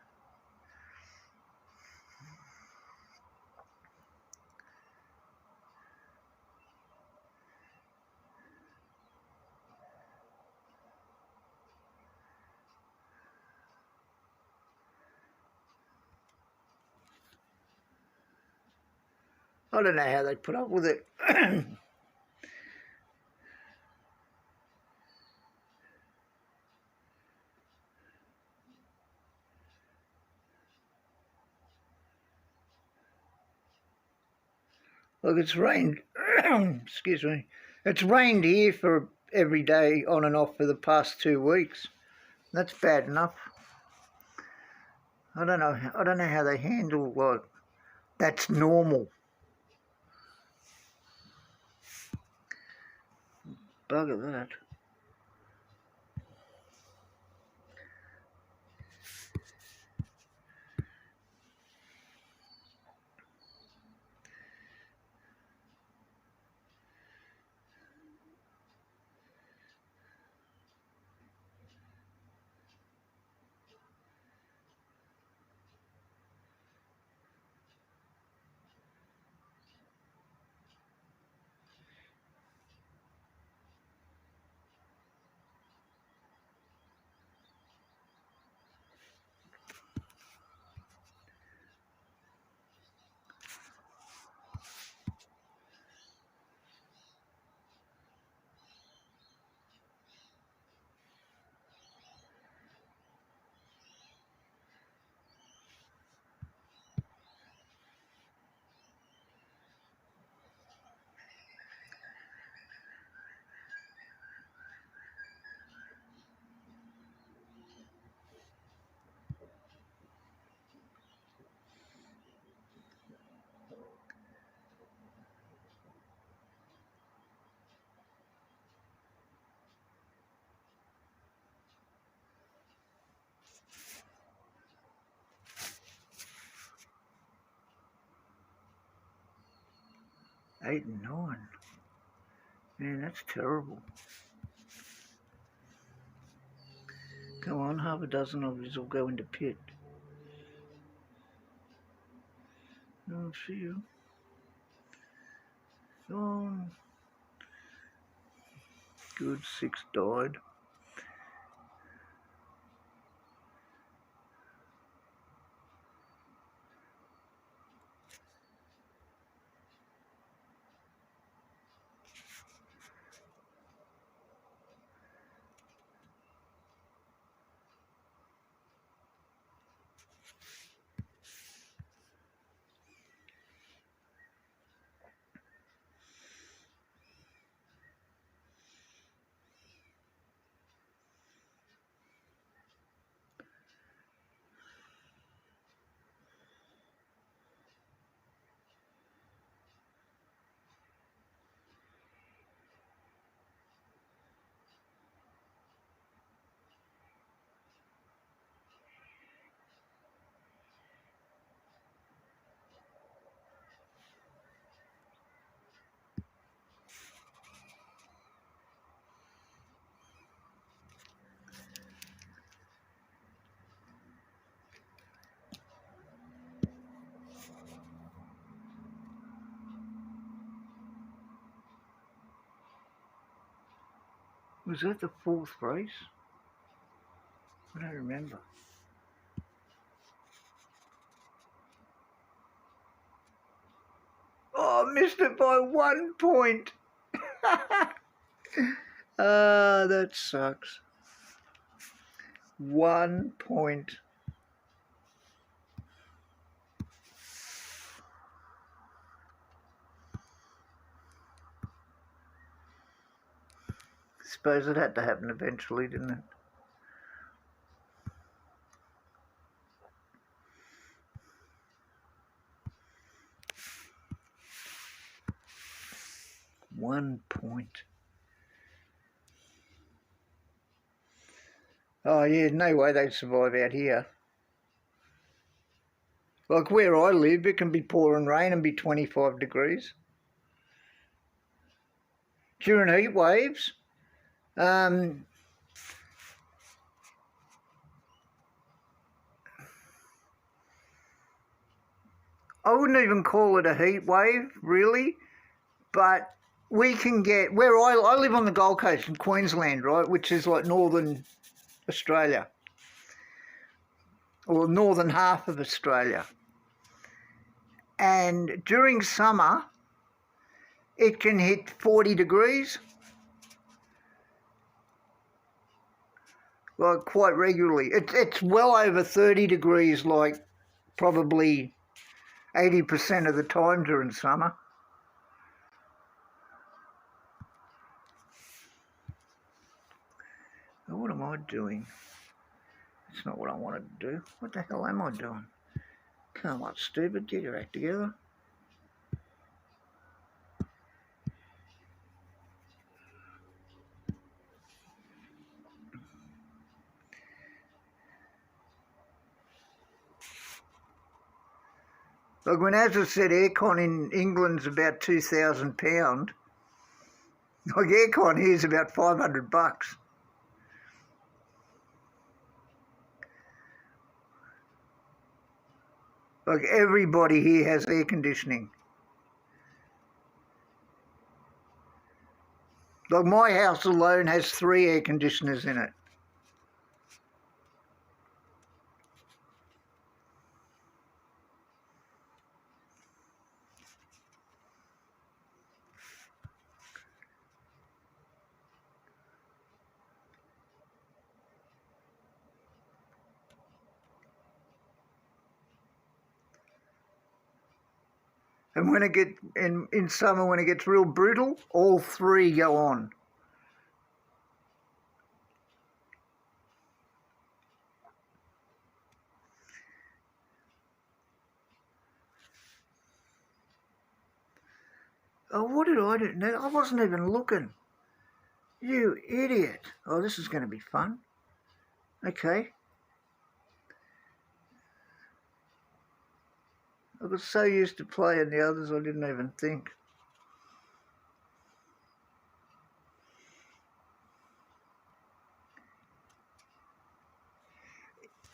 C: I don't know how they put up with it. Look, it's rained, excuse me, it's rained here for every day on and off for the past 2 weeks. That's bad enough. I don't know how they handle, like, that's normal. Bugger that. 8 and 9. Man, that's terrible. Come on, half a dozen of these will go into pit. Oh, see you. Oh, good, 6 died. Was that the 4th race? I don't remember. Oh, I missed it by 1 point. Ah, that sucks. 1 point. Suppose it had to happen eventually, didn't it? One point. Oh yeah, no way they'd survive out here. Like where I live, it can be pouring rain and be 25 degrees. During heat waves, I wouldn't even call it a heat wave, really, but we can get, where I live on the Gold Coast in Queensland, right, which is like northern Australia, or northern half of Australia. And during summer, it can hit 40 degrees, like quite regularly. It's well over 30 degrees, like probably 80% of the time during summer. Oh, what am I doing? It's not what I wanted to do. What the hell am I doing? Come on, stupid, get your act together. Like when Azza said aircon in England's about £2,000, like aircon here's about $500. Like everybody here has air conditioning. Like my house alone has 3 air conditioners in it. And when it gets in summer, when it gets real brutal, all 3 go on. Oh, what did I do? No, I wasn't even looking. You idiot. Oh, this is going to be fun. Okay. I got so used to playing the others, I didn't even think.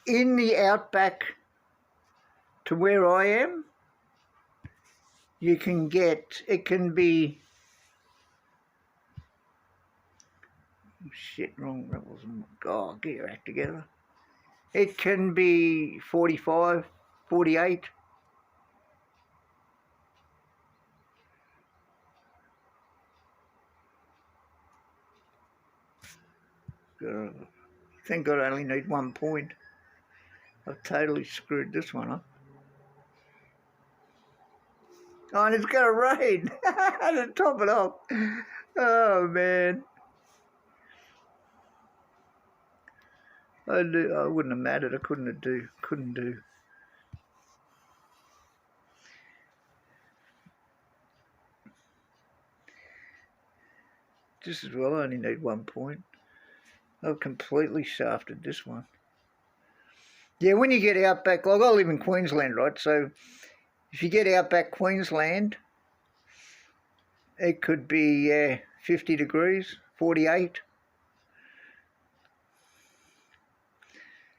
C: in the outback to where I am, you can get, it can be, shit, wrong, that wasn't, oh, get your act together. It can be 45, 48. Thank God I only need 1 point. I've totally screwed this one up. Oh, and it's going to rain to top it off. Oh, man. I wouldn't have mattered. I couldn't do. Just as well, I only need 1 point. I've completely shafted this one. Yeah, when you get outback, like I live in Queensland, right? So if you get outback Queensland, it could be 50 degrees, 48.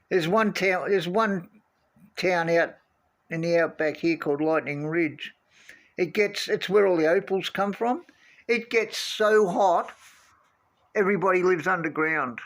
C: There's one town out in the outback here called Lightning Ridge. It's where all the opals come from. It gets so hot, everybody lives underground.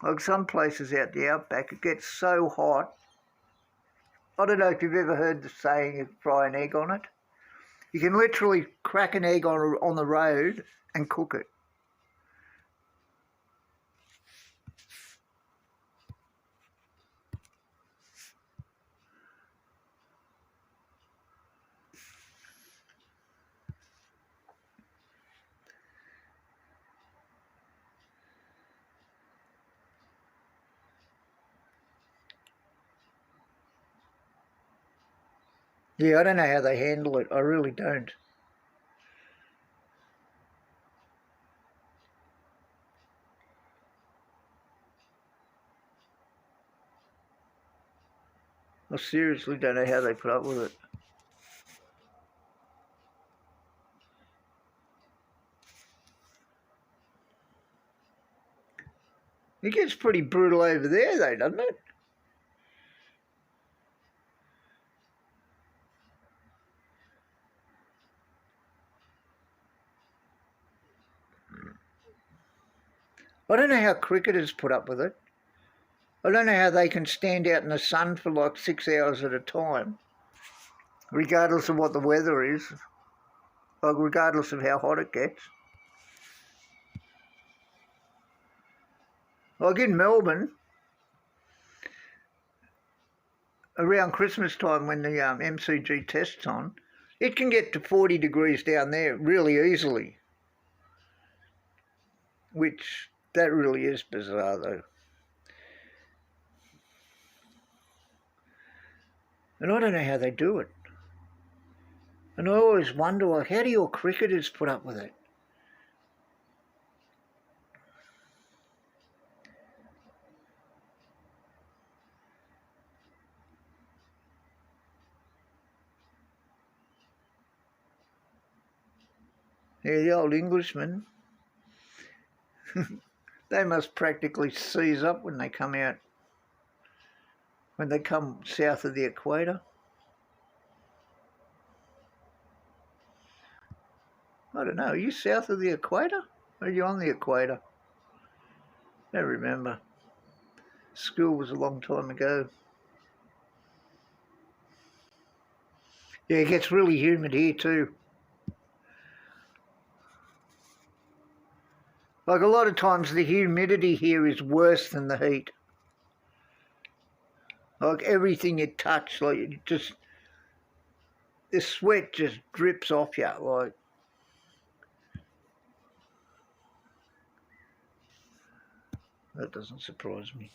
C: Like some places out the outback, it gets so hot. I don't know if you've ever heard the saying, fry an egg on it. You can literally crack an egg on the road and cook it. Yeah, I don't know how they handle it. I really don't. I seriously don't know how they put up with it. It gets pretty brutal over there though, doesn't it? I don't know how cricketers put up with it. I don't know how they can stand out in the sun for like 6 hours at a time, regardless of what the weather is, like regardless of how hot it gets. Like in Melbourne, around Christmas time when the MCG test's on, it can get to 40 degrees down there really easily, which that really is bizarre though. And I don't know how they do it. And I always wonder, like, how do your cricketers put up with it? Yeah, the old Englishmen, they must practically seize up when they come out, when they come south of the equator. I don't know, are you south of the equator or are you on the equator? I don't remember. School was a long time ago. Yeah, it gets really humid here too. Like a lot of times the humidity here is worse than the heat. Like everything you touch, like you just, the sweat just drips off you, like. That doesn't surprise me.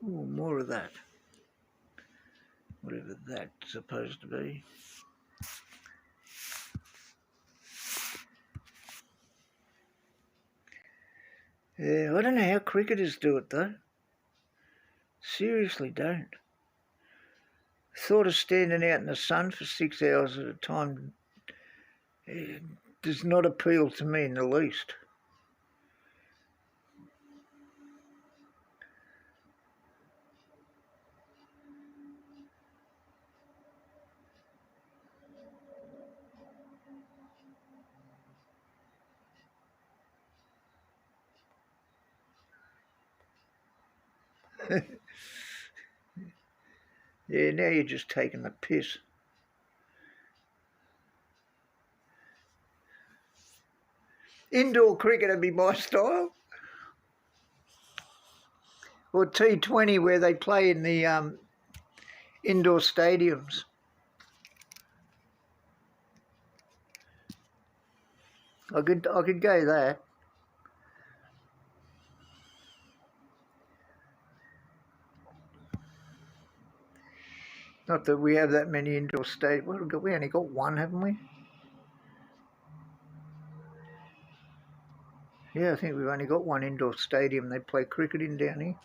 C: Ooh, more of that. Whatever that's supposed to be. Yeah, I don't know how cricketers do it though. Seriously don't. Thought of standing out in the sun for 6 hours at a time does not appeal to me in the least. Yeah, now you're just taking the piss. Indoor cricket would be my style. Or T20 where they play in the indoor stadiums. I could go that. Not that we have that many indoor stadiums. We only got one, haven't we? Yeah, I think we've only got one indoor stadium they play cricket in down here.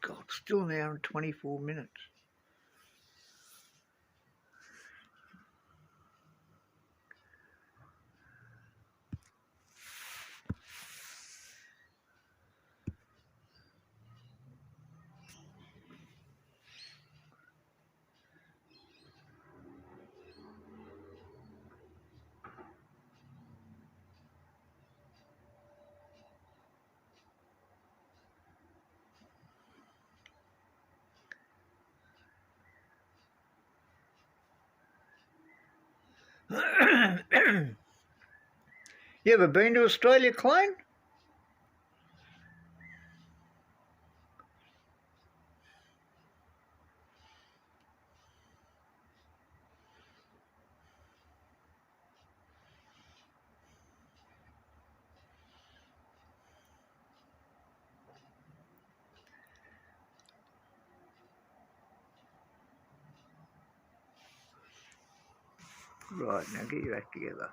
C: God, still an hour and 24 minutes. You ever been to Australia, Klein? Right, now get your act together.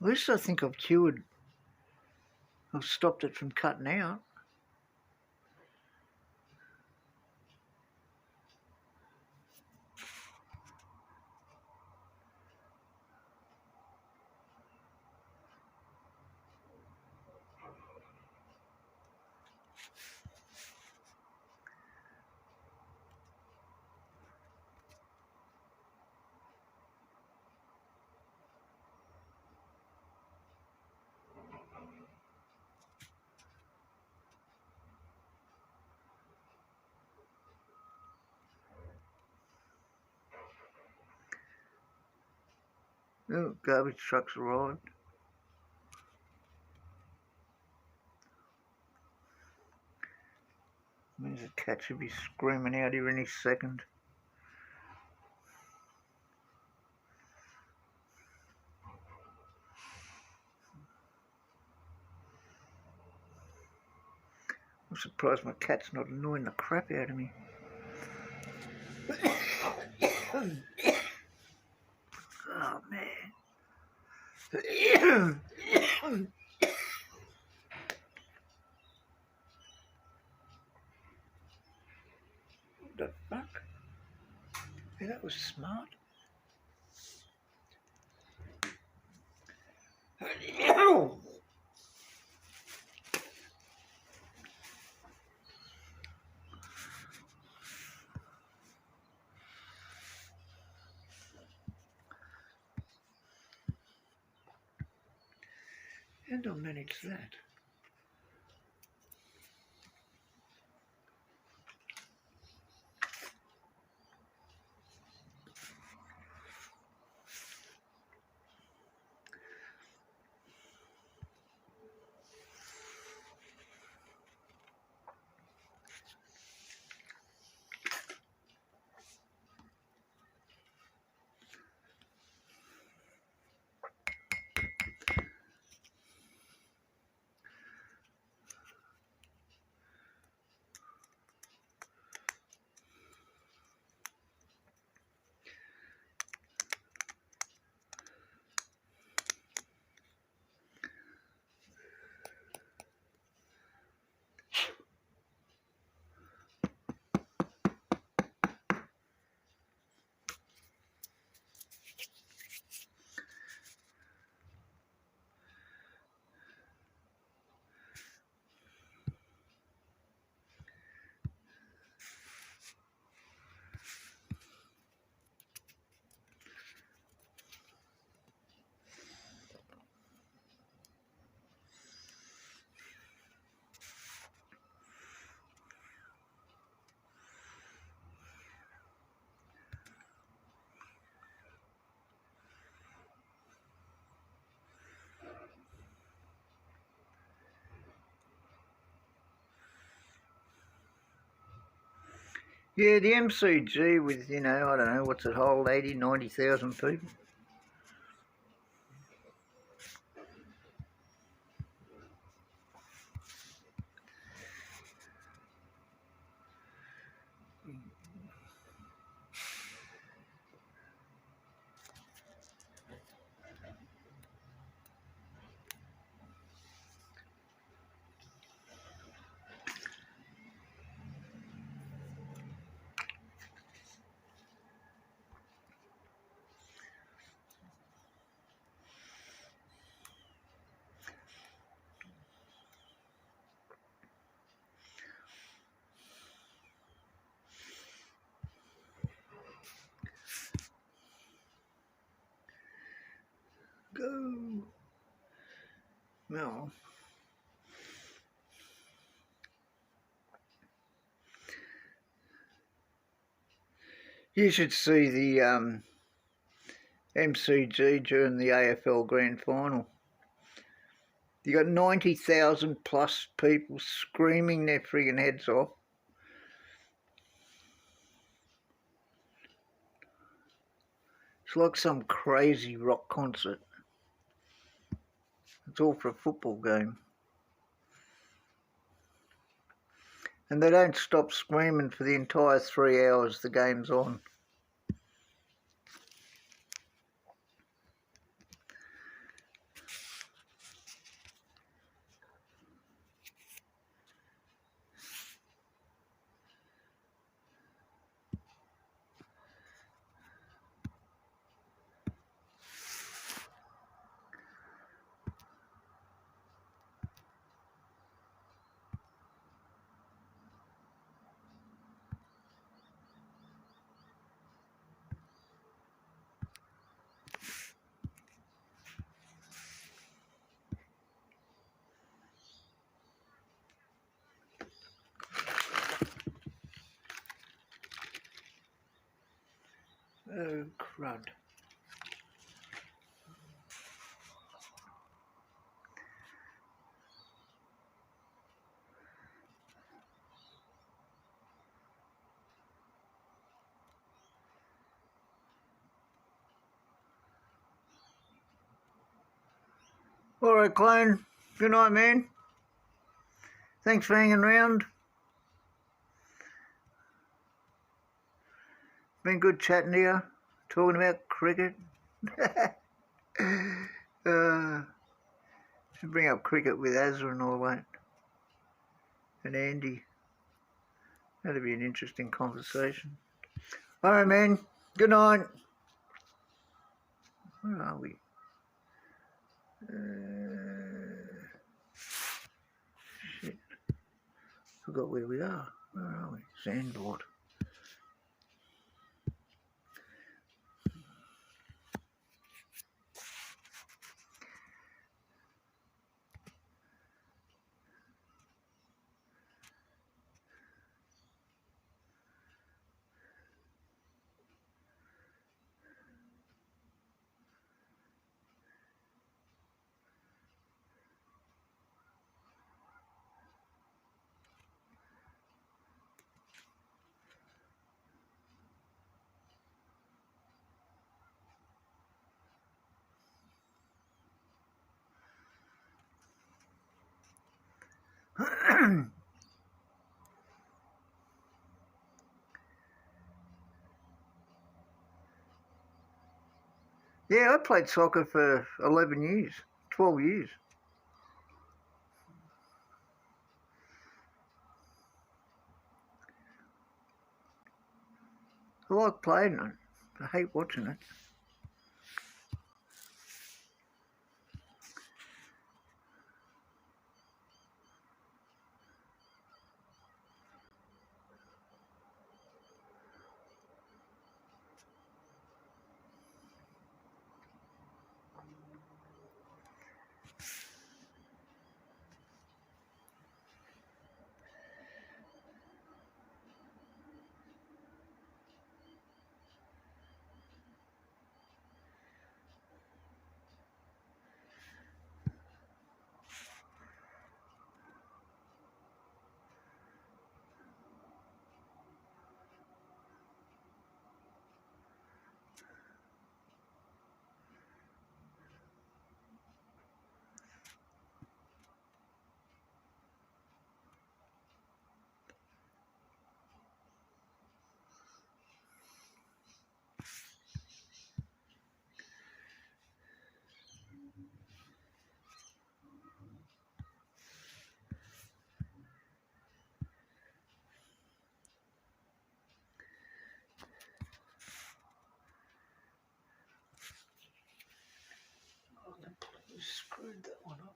C: At least I think I've stopped it from cutting out. Oh, garbage truck's arrived. Means the cat should be screaming out here any second. I'm surprised my cat's not annoying the crap out of me. Oh, man. Yeah, that was smart. And I'll manage that. Yeah, the MCG with, you know, I don't know, what's it hold, 80, 90,000 people? Go. Well, you should see the MCG during the AFL Grand Final. You got 90,000 plus people screaming their friggin' heads off. It's like some crazy rock concert. It's all for a football game. And they don't stop screaming for the entire 3 hours the game's on. Oh, crud. All right, clone. Good night, man. Thanks for hanging around. Been good chatting to you, talking about cricket. Should bring up cricket with Azza and all that. And Andy. That'd be an interesting conversation. All right, man. Good night. Where are we? Shit. Forgot where we are. Where are we? Sandboard. Yeah, I played soccer for 11 years, 12 years. I like playing it. I hate watching it. Screwed that one up.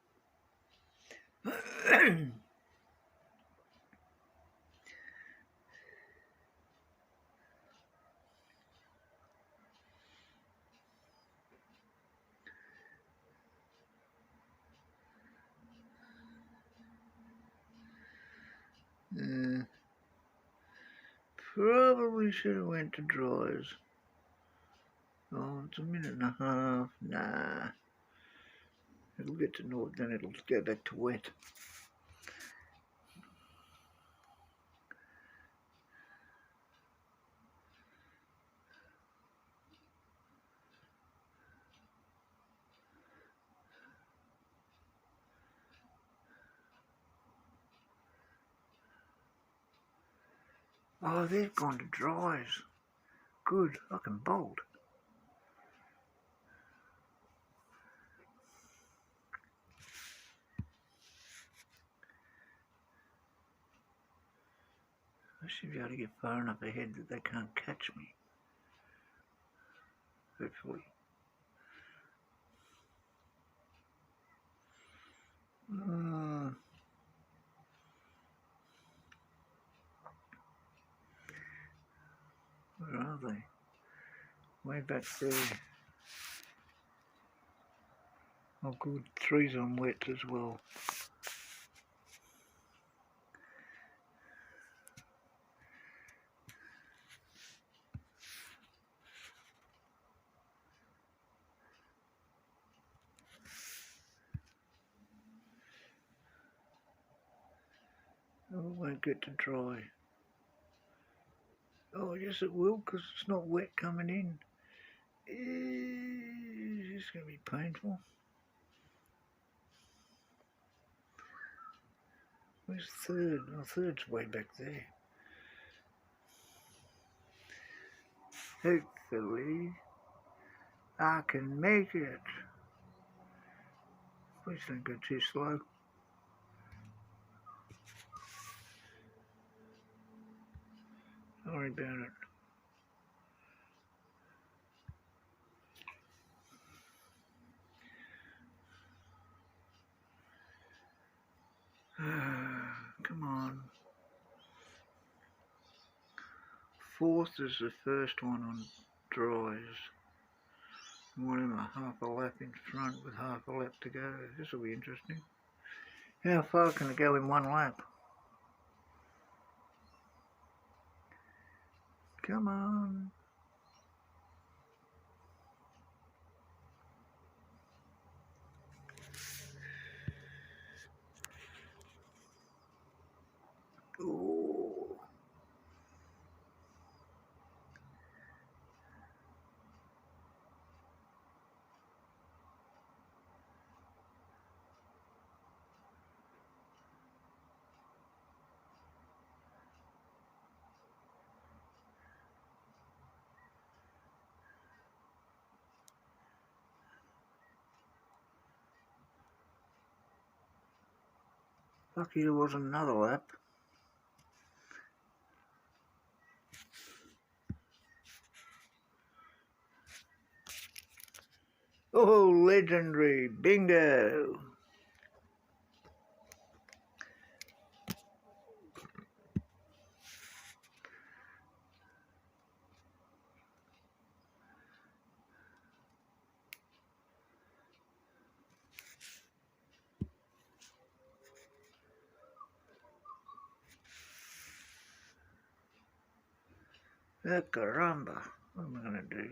C: Probably should have went to dries. Oh, it's a minute and a half. Nah. It'll get to north, then it'll go back to wet. Oh, they've gone to dries. Good, I can bolt. I should be able to get far enough ahead that they can't catch me. Hopefully. Where are they? Way back there. Oh good, three's on wet as well. Oh, it won't get to dry. Oh, yes it will, because it's not wet coming in. It's going to be painful. Where's third? Oh, third's way back there. Hopefully, I can make it. Please don't go too slow. Don't worry about it. 4th is the first one on dries. One of them half a lap in front with half a lap to go. This will be interesting. How far can it go in one lap? Come on. Ooh. Lucky there wasn't another lap. Oh, legendary, bingo! Oh, caramba, what am I going to do?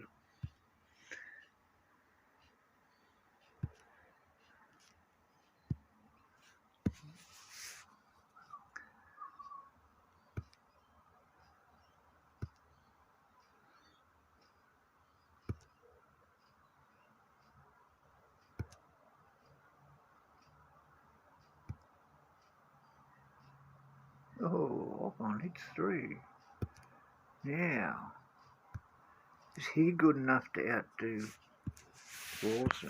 C: Oh, Ocon hits 3. Now, is he good enough to outdo Lawson?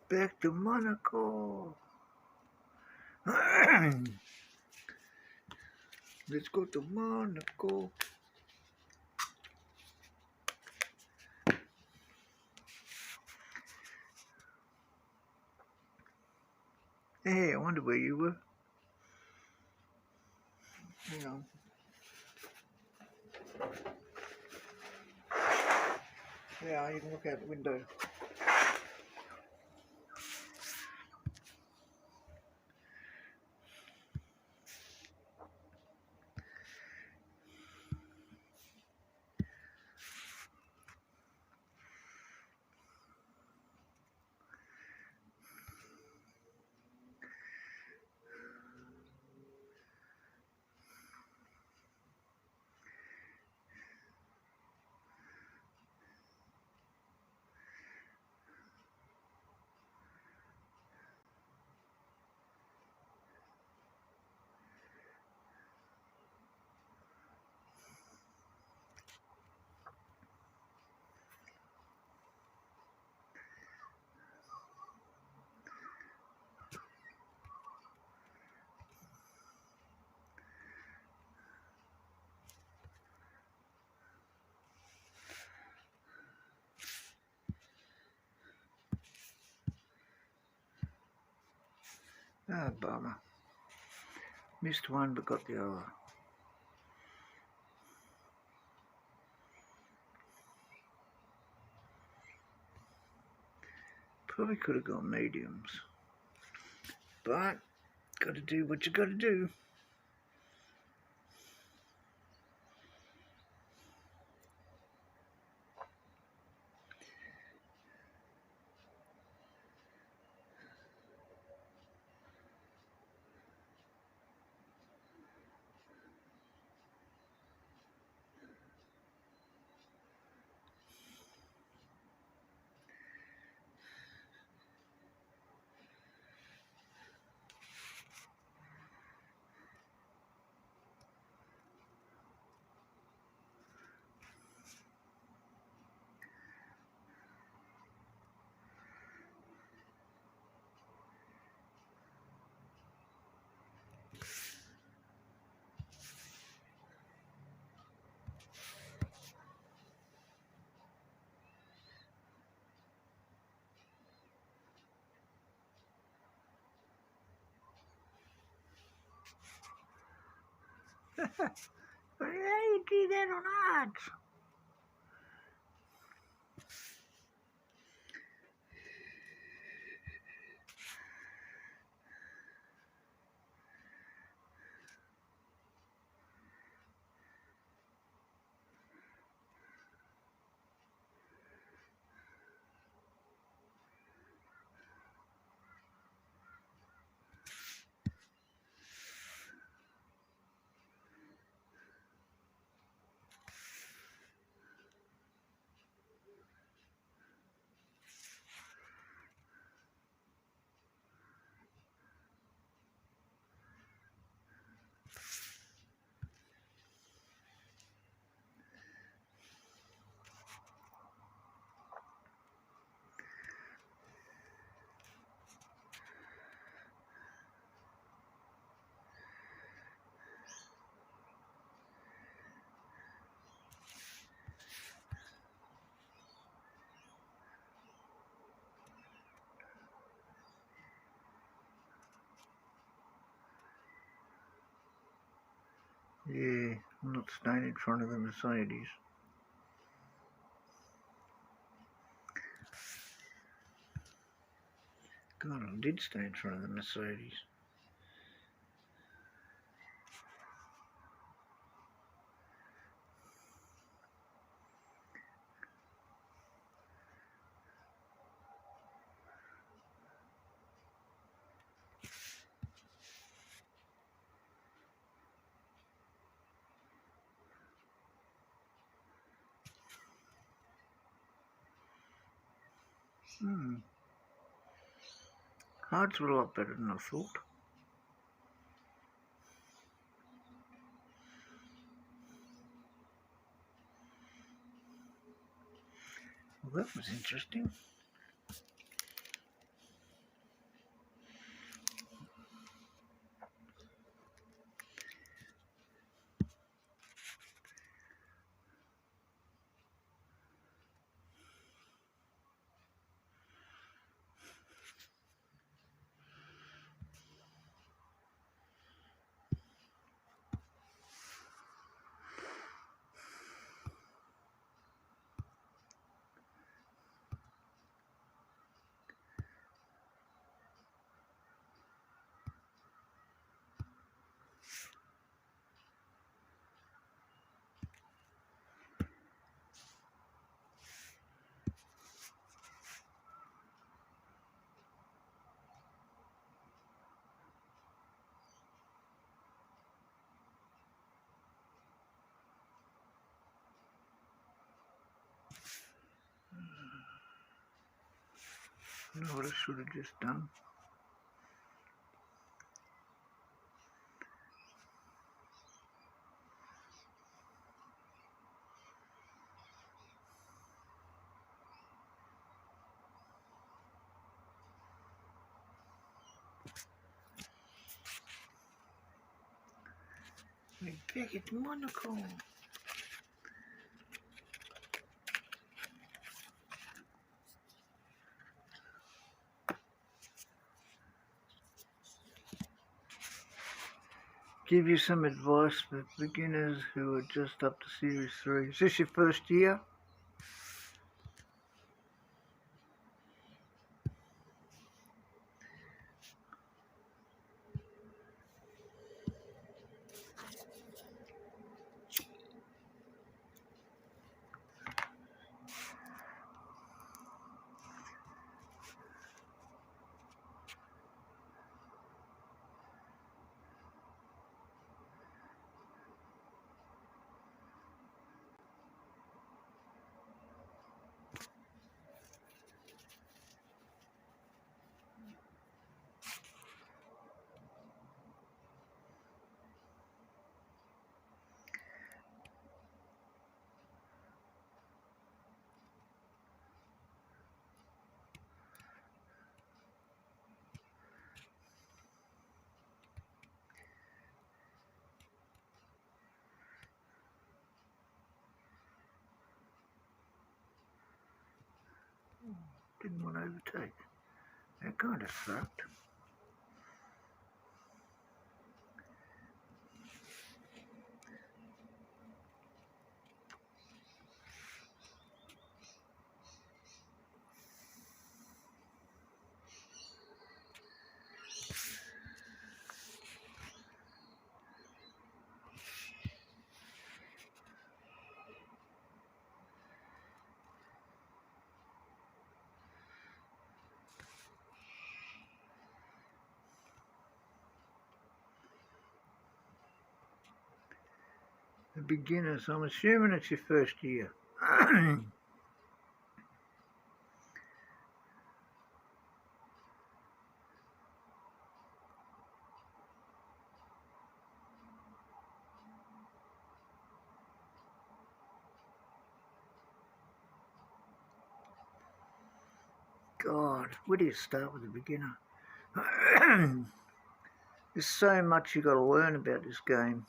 C: Back to Monaco. Let's go to Monaco. Hey, I wonder where you were. Hang on. Yeah, you can look out the window. Ah, bummer. Missed one but got the other. Probably could have gone mediums. But, gotta do what you gotta do. But how you do that on hards? Yeah, I'm not staying in front of the Mercedes. God, I did stay in front of the Mercedes. Hards were a lot better than I thought. Well, that was interesting. I know what I should have just done. My biggest monocle. Give you some advice for beginners who are just up to Series 3. Is this your first year? Didn't want to overtake. That kind of sucked. The beginners, I'm assuming it's your first year. God, where do you start with a beginner? There's so much you got to learn about this game.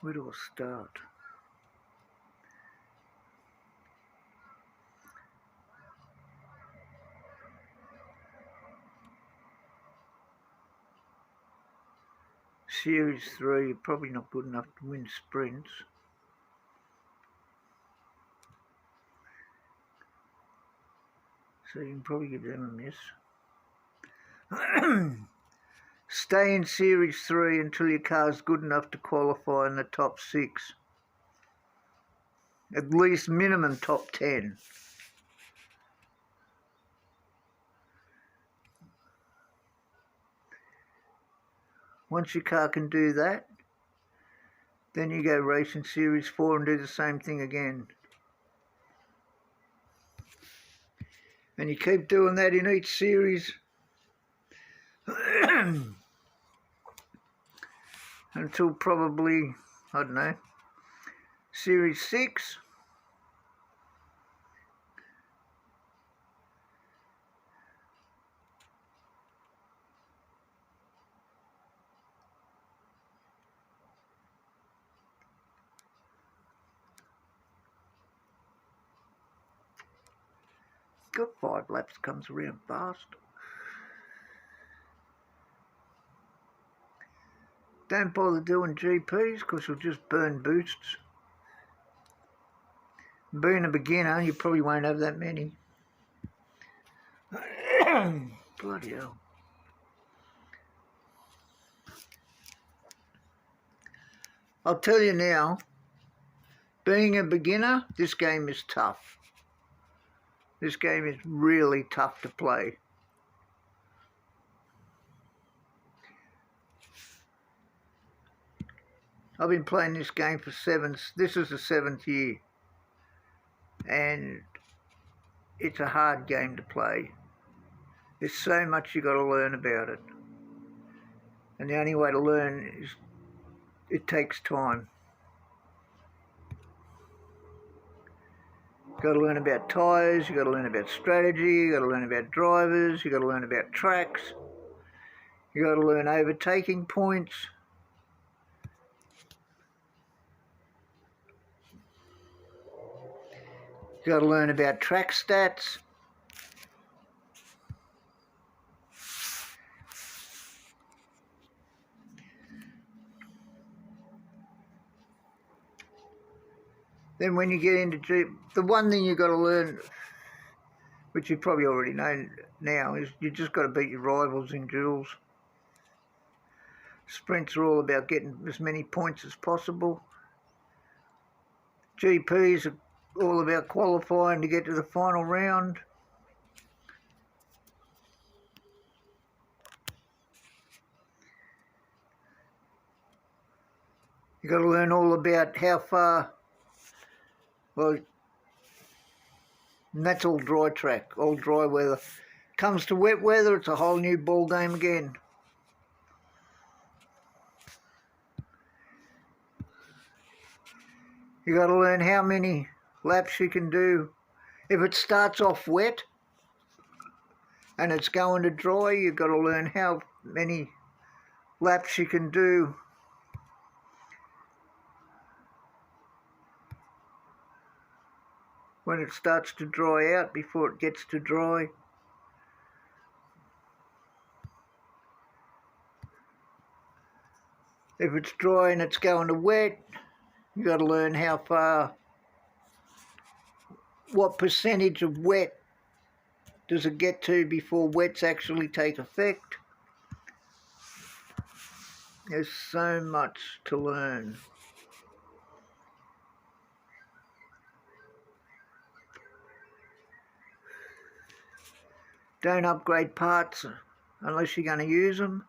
C: Where do I start? Series 3, you're probably not good enough to win sprints. So you can probably give them a miss. Stay in Series 3 until your car's good enough to qualify in the top 6. At least minimum top 10. Once your car can do that, then you go racing Series 4 and do the same thing again. And you keep doing that in each series until probably, I don't know, Series 6. Got 5 laps, comes around fast. Don't bother doing GPs because you'll just burn boosts. Being a beginner, you probably won't have that many. Bloody hell. I'll tell you now, being a beginner, this game is tough. This game is really tough to play. I've been playing this game for this is the 7th year. And it's a hard game to play. There's so much you got to learn about it. And the only way to learn is it takes time. You've got to learn about tyres, you've got to learn about strategy, you've got to learn about drivers, you've got to learn about tracks, you've got to learn overtaking points. You've got to learn about track stats. Then when you get into the one thing you've got to learn, which you probably already know now, is you just got to beat your rivals in duels. Sprints are all about getting as many points as possible. GPs are all about qualifying to get to the final round. You've got to learn all about how far, well, and that's all dry track, all dry weather. Comes to wet weather, it's a whole new ball game again. You got to learn how many laps you can do. If it starts off wet and it's going to dry, you've got to learn how many laps you can do when it starts to dry out before it gets to dry. If it's dry and it's going to wet, You got to learn how far, what percentage of wet does it get to before wets actually take effect. There's so much to learn. Don't upgrade parts unless you're going to use them.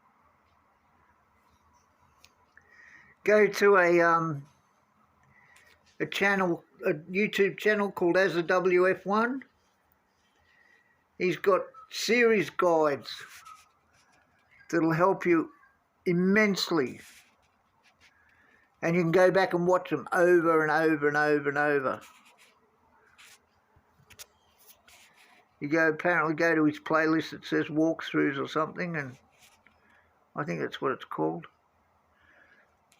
C: Go to a channel, a YouTube channel called AzzaWF1. He's got series guides that'll help you immensely. And you can go back and watch them over and over and over and over. You apparently go to his playlist that says walkthroughs or something, and I think that's what it's called.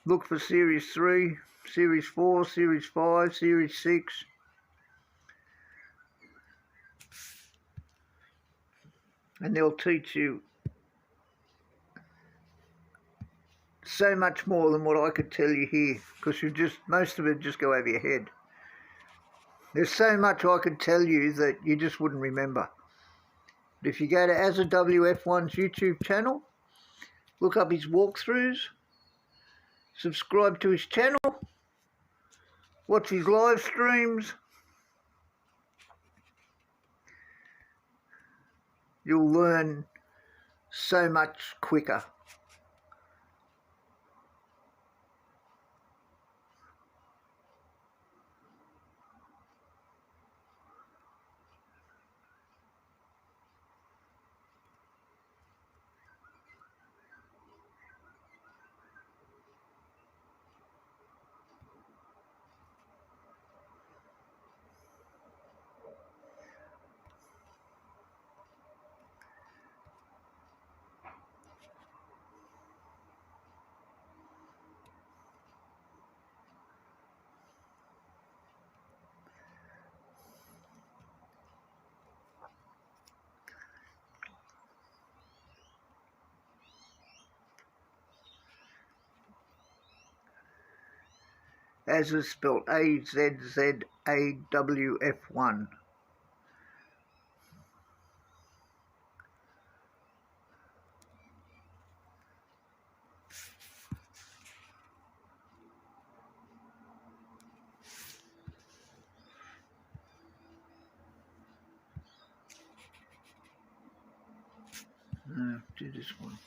C: Look for Series 3, Series 4, Series 5, Series 6. And they'll teach you so much more than what I could tell you here, because most of it just go over your head. There's so much I could tell you that you just wouldn't remember. But if you go to AzzaWF1's YouTube channel, look up his walkthroughs, subscribe to his channel, watch his live streams, you'll learn so much quicker. As is spelled AZZAWF1. No, do this one.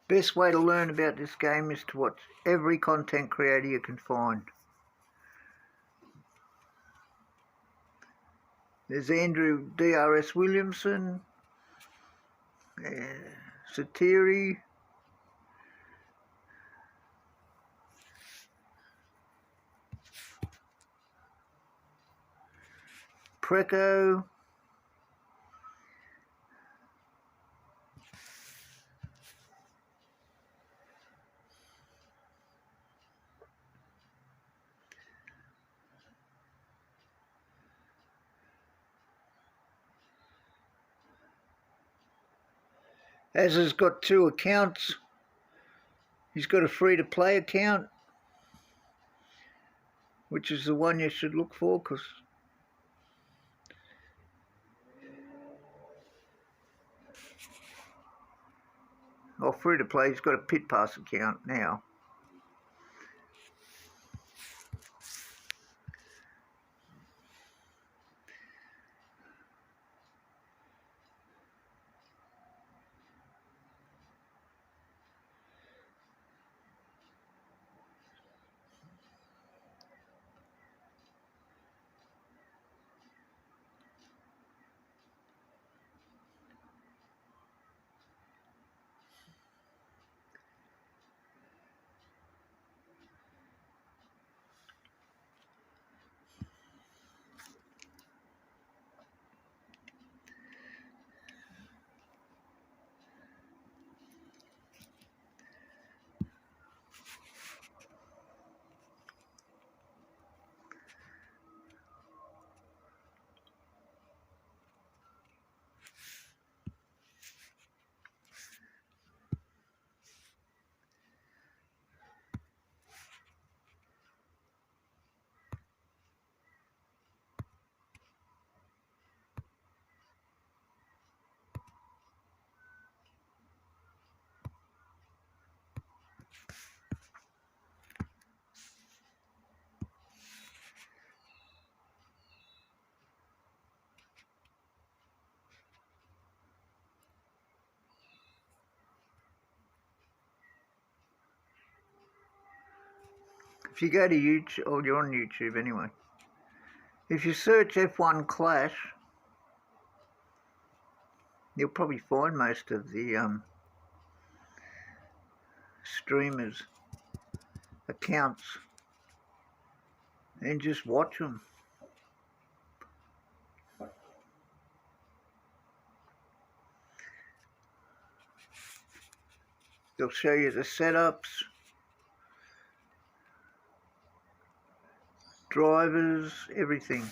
C: Best way to learn about this game is to watch every content creator you can find. There's Andrew D.R.S. Williamson, Satiri, Preco, Az has got 2 accounts. He's got a free-to-play account, which is the one you should look for, because free-to-play, he's got a Pit Pass account now. If you go to YouTube, or you're on YouTube anyway, if you search F1 Clash, you'll probably find most of the streamers' accounts and just watch them. They'll show you the setups, drivers, everything.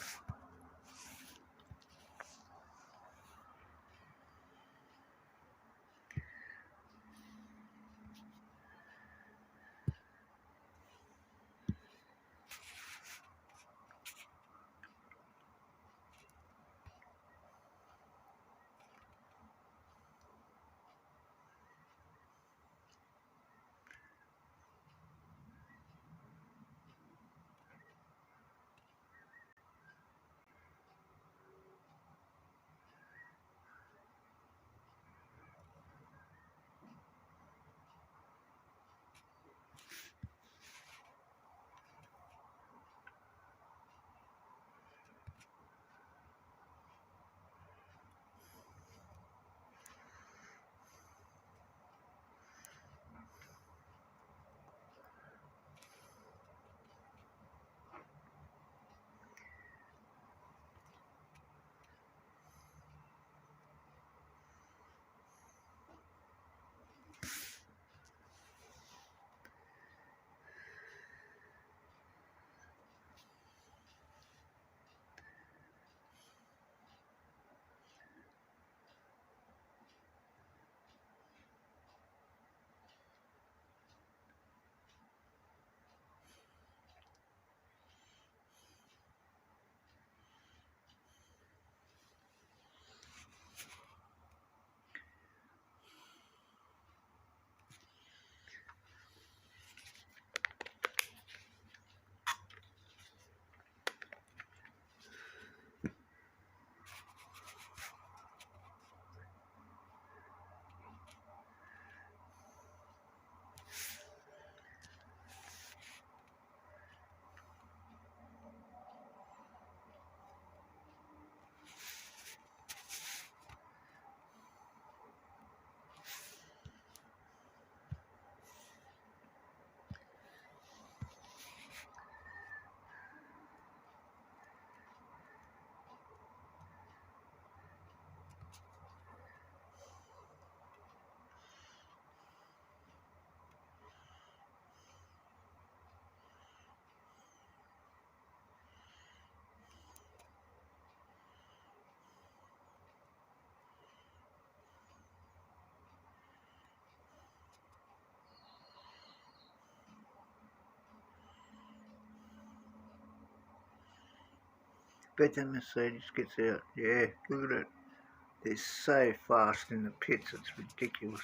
C: Bet that Mercedes gets out. Yeah, look at it. They're so fast in the pits, it's ridiculous.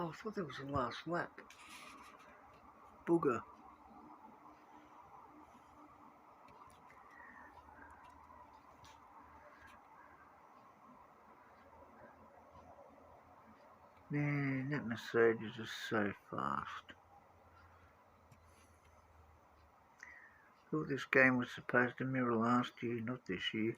C: Oh, I thought that was the last lap. Booger. Man, that Mercedes is so fast. Thought this game was supposed to mirror last year, not this year.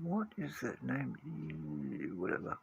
C: What is that name? Whatever.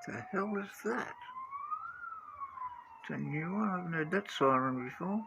C: The hell is that? It's a new one. I haven't heard that siren before.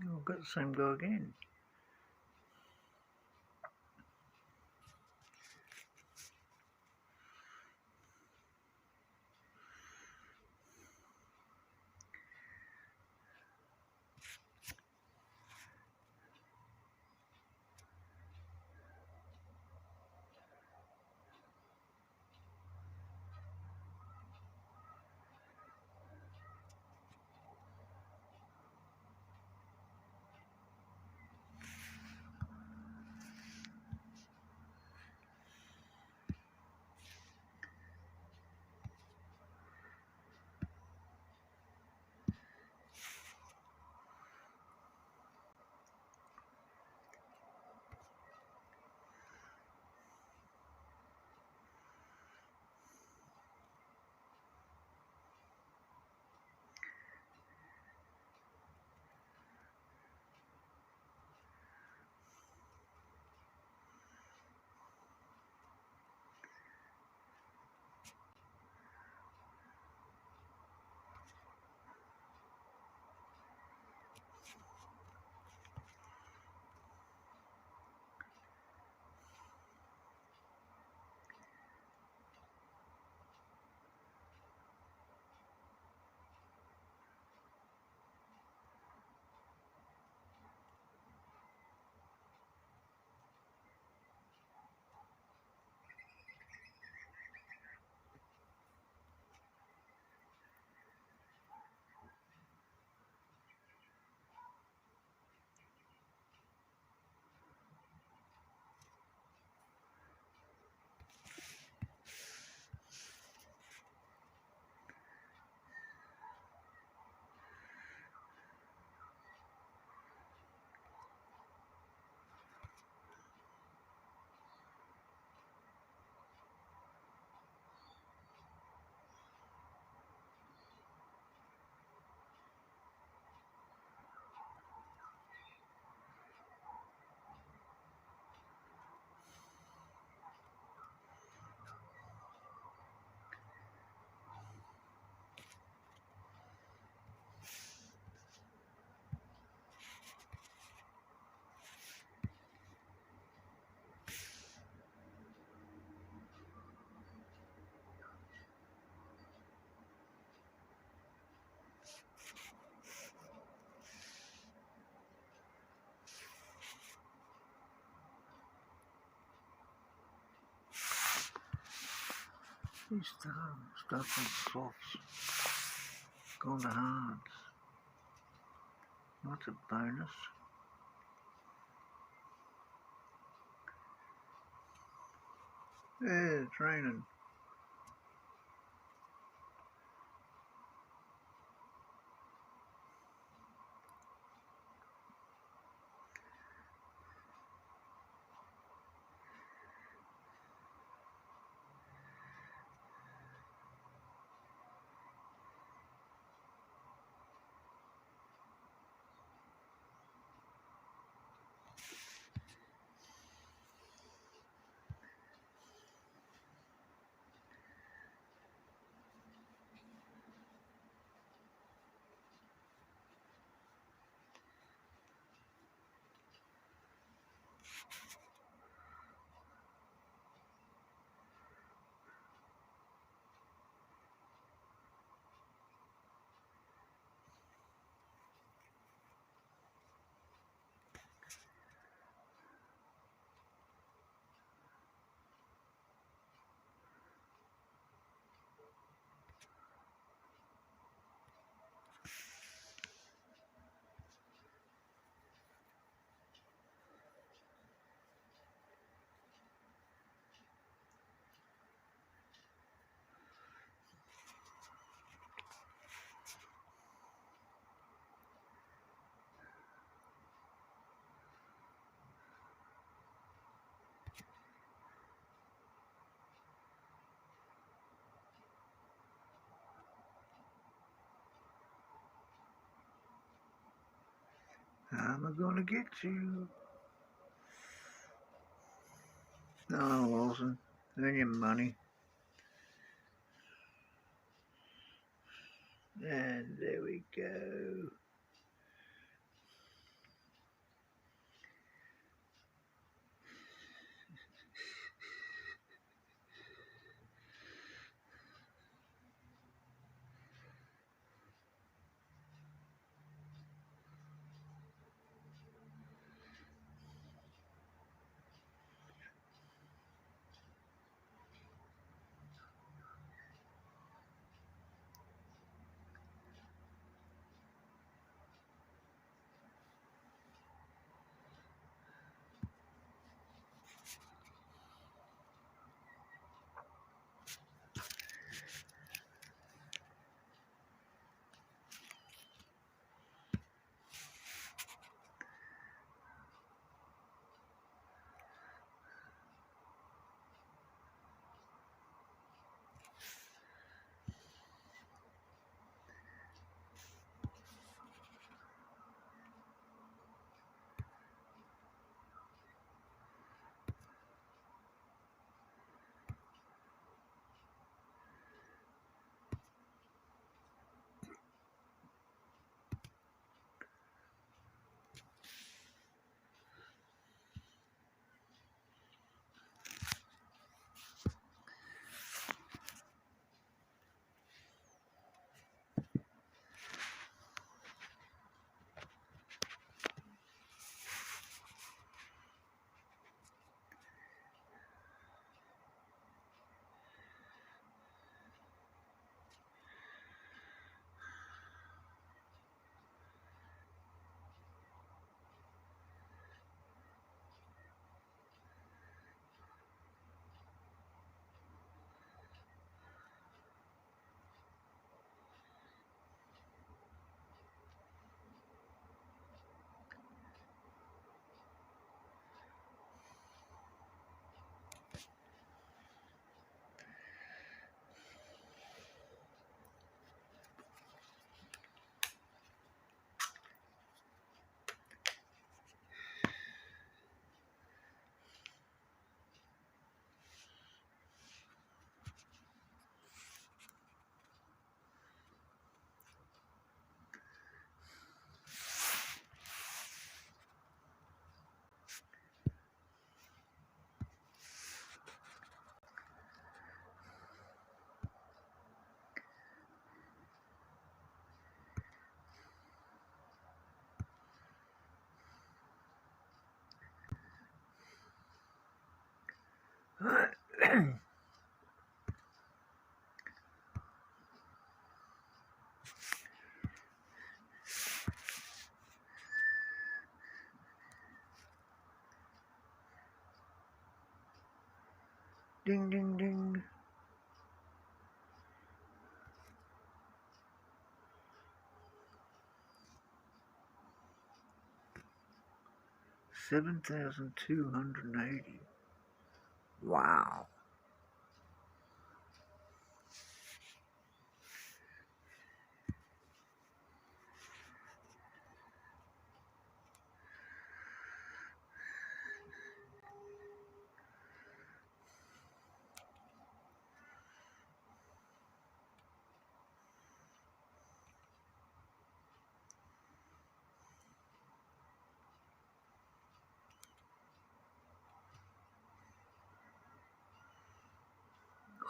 C: Oh, I've got the same go again. He's stuff on softs. Gone to hards. That's a bonus. Yeah, it's raining. I'm gonna get you. Oh, Wilson, earn your money. And there we go. Ding, ding, ding. $7,280. Wow.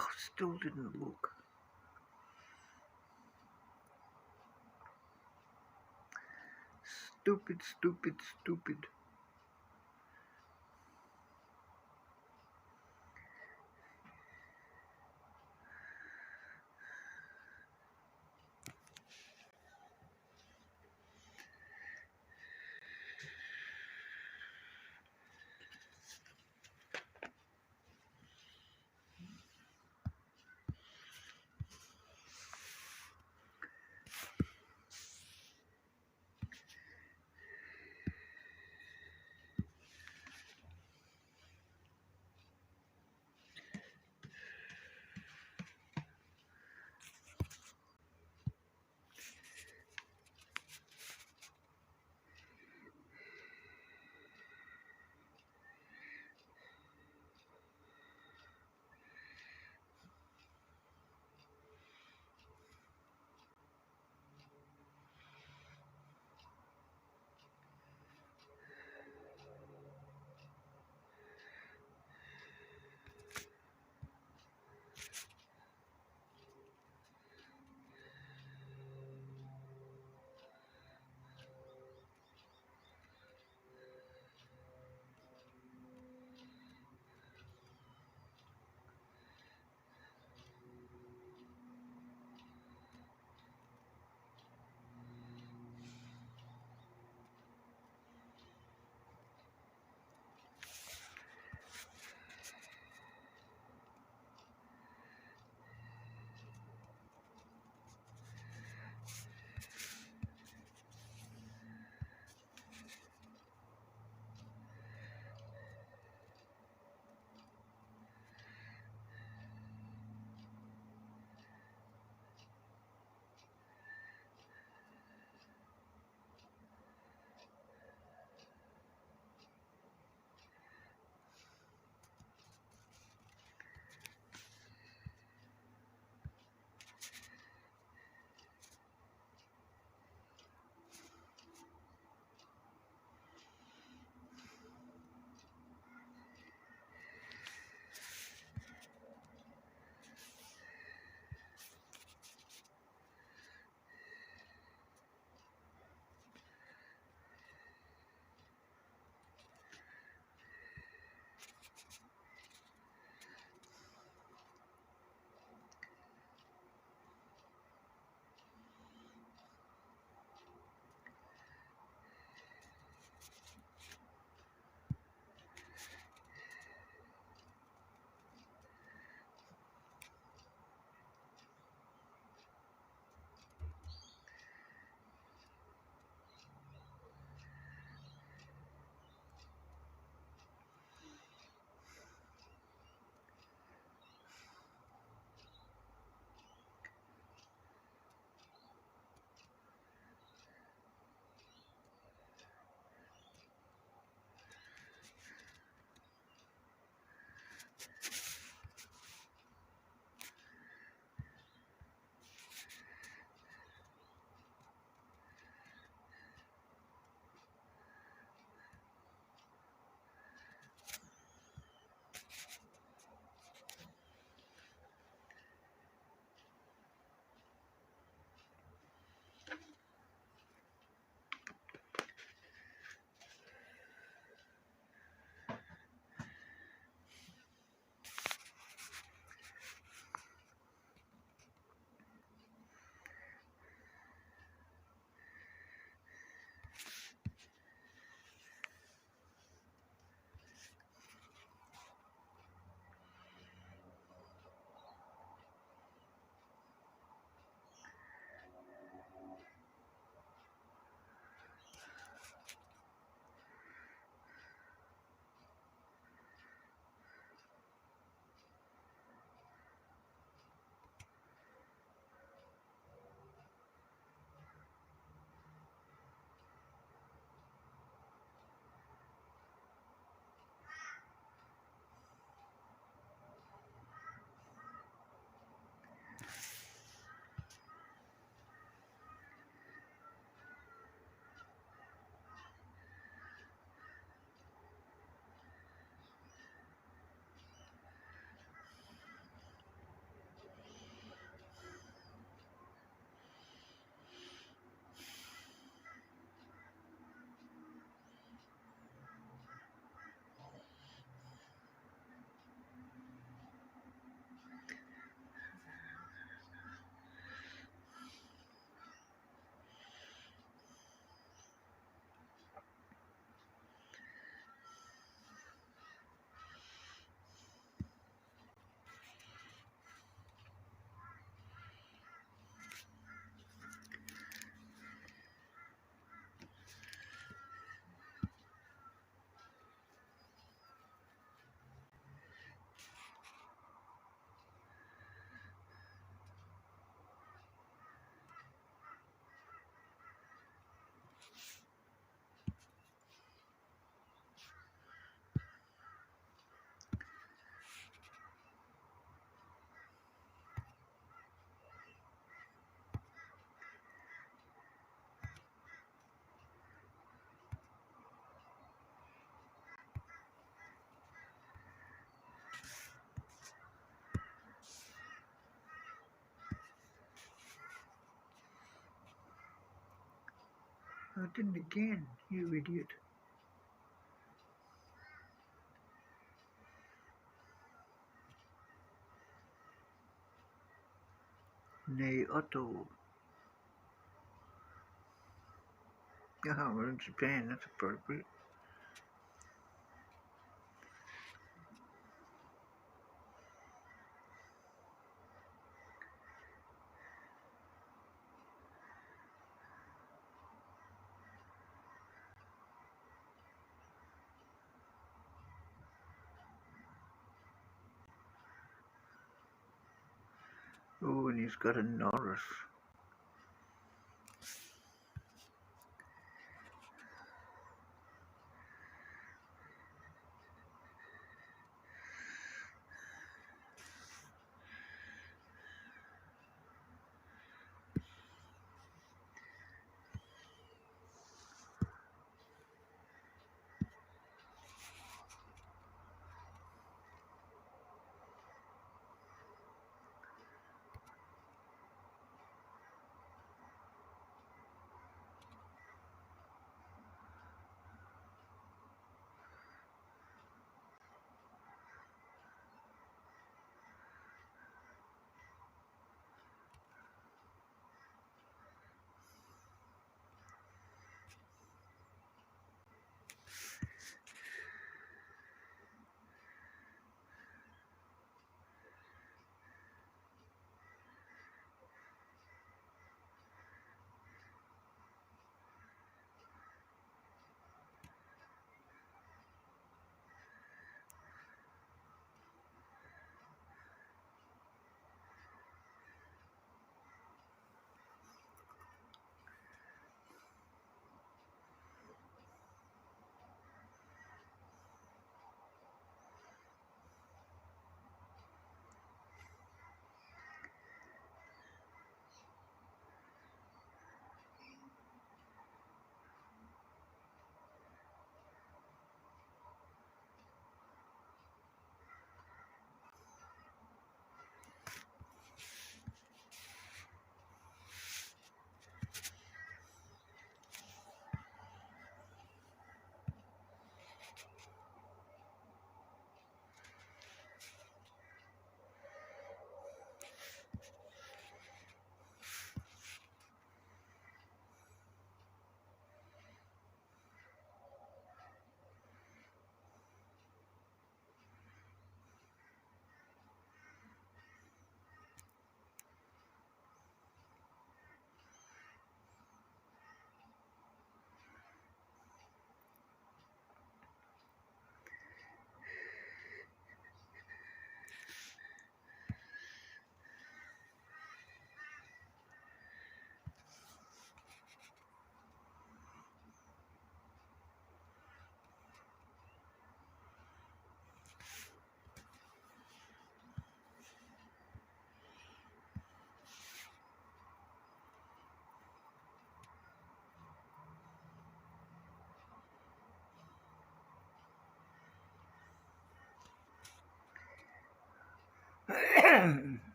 C: Oh, still didn't look. Stupid, stupid, stupid. I didn't again, you idiot. Nei Otto. Oh, we're in Japan, that's appropriate. Oh, and he's got a Norris.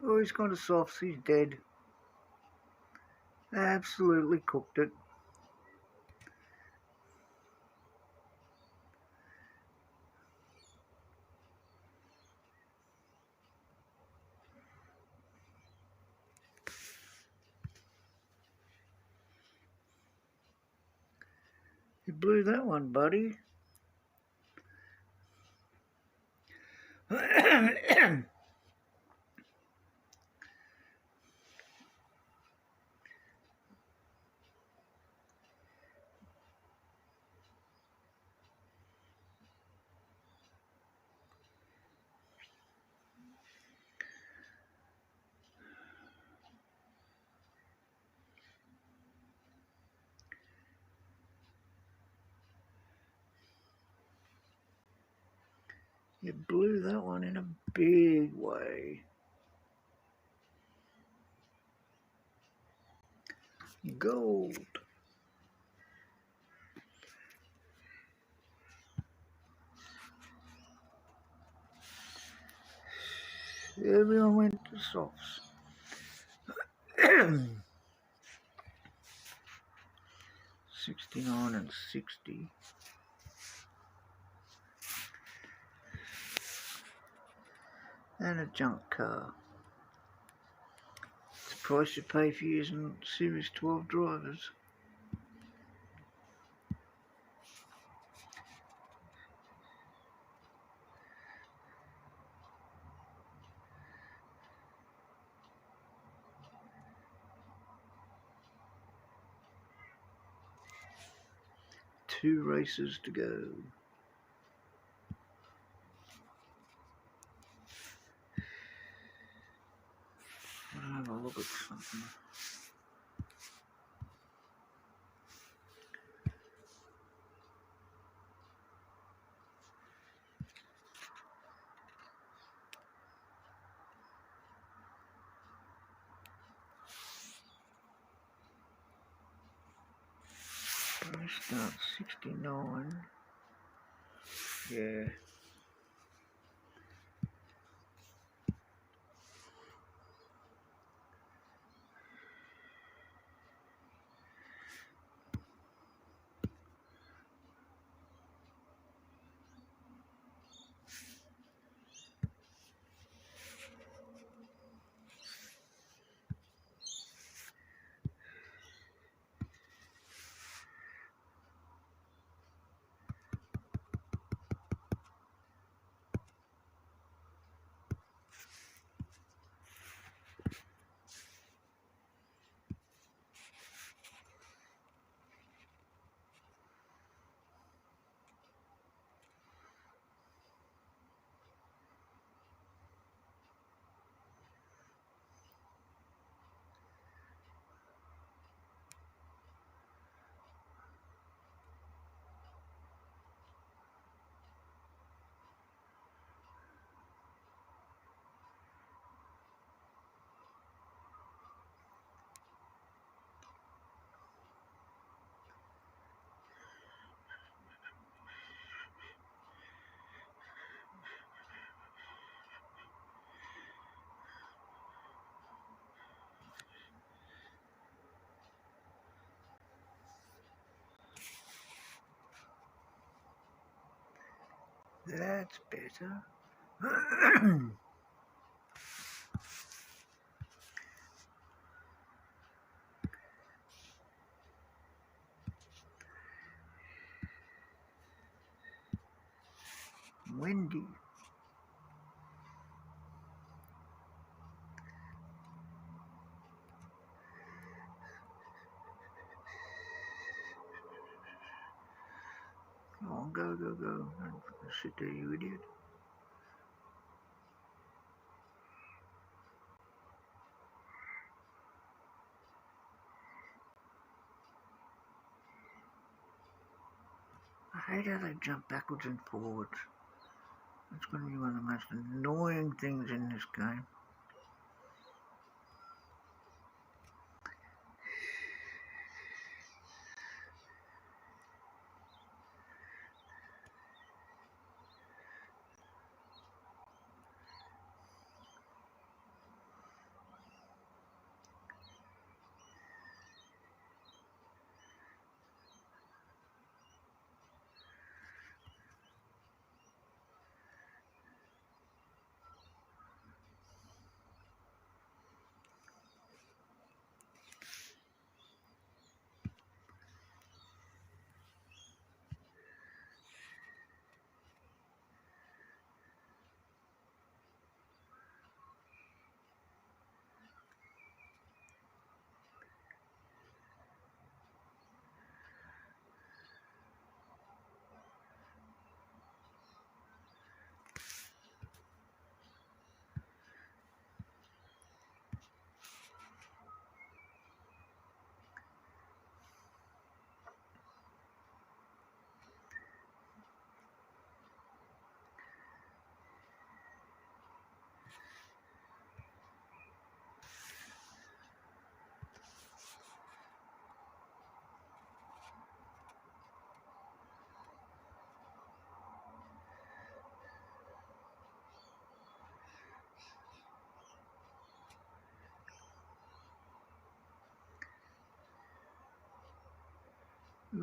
C: Oh, he's gone to softs, he's dead. Absolutely cooked it. You blew that one, buddy. You blew that one in a big way. Gold. Everyone went to softs. 69 and 60. And a junk car. It's the price you pay for using Series 12 drivers. Two races to go. I'll have a look at something. I start 69. Yeah. That's better. Windy. Come on, go, go, go. Don't sit there, you idiot. I hate how they jump backwards and forwards. That's going to be one of the most annoying things in this game.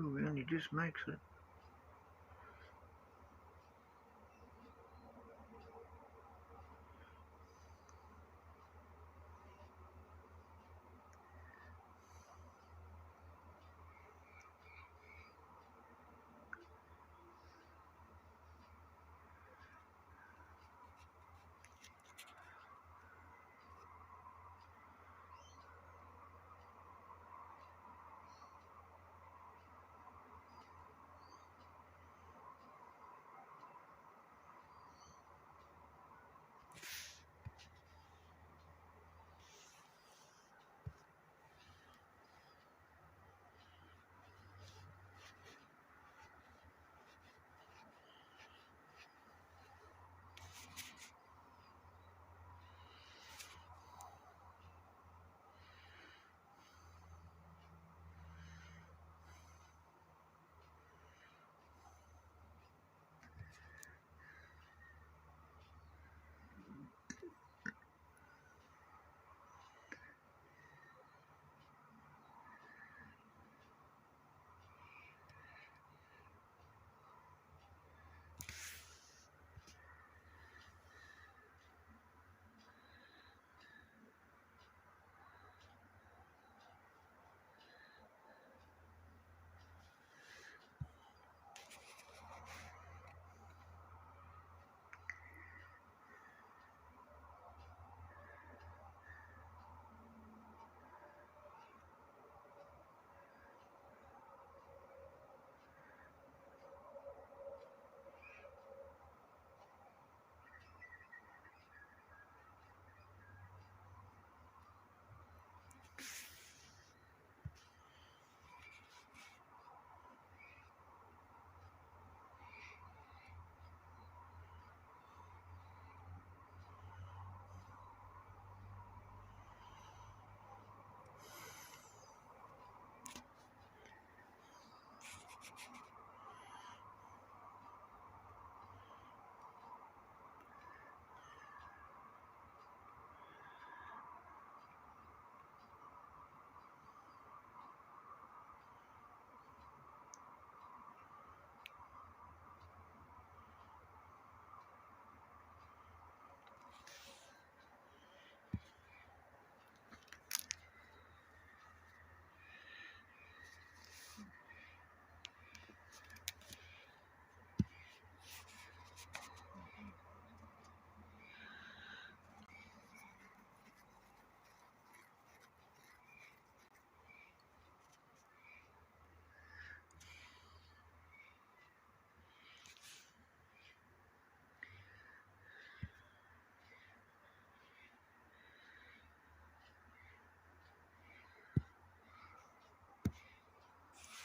C: Ooh, he only just makes it.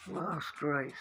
C: Last race.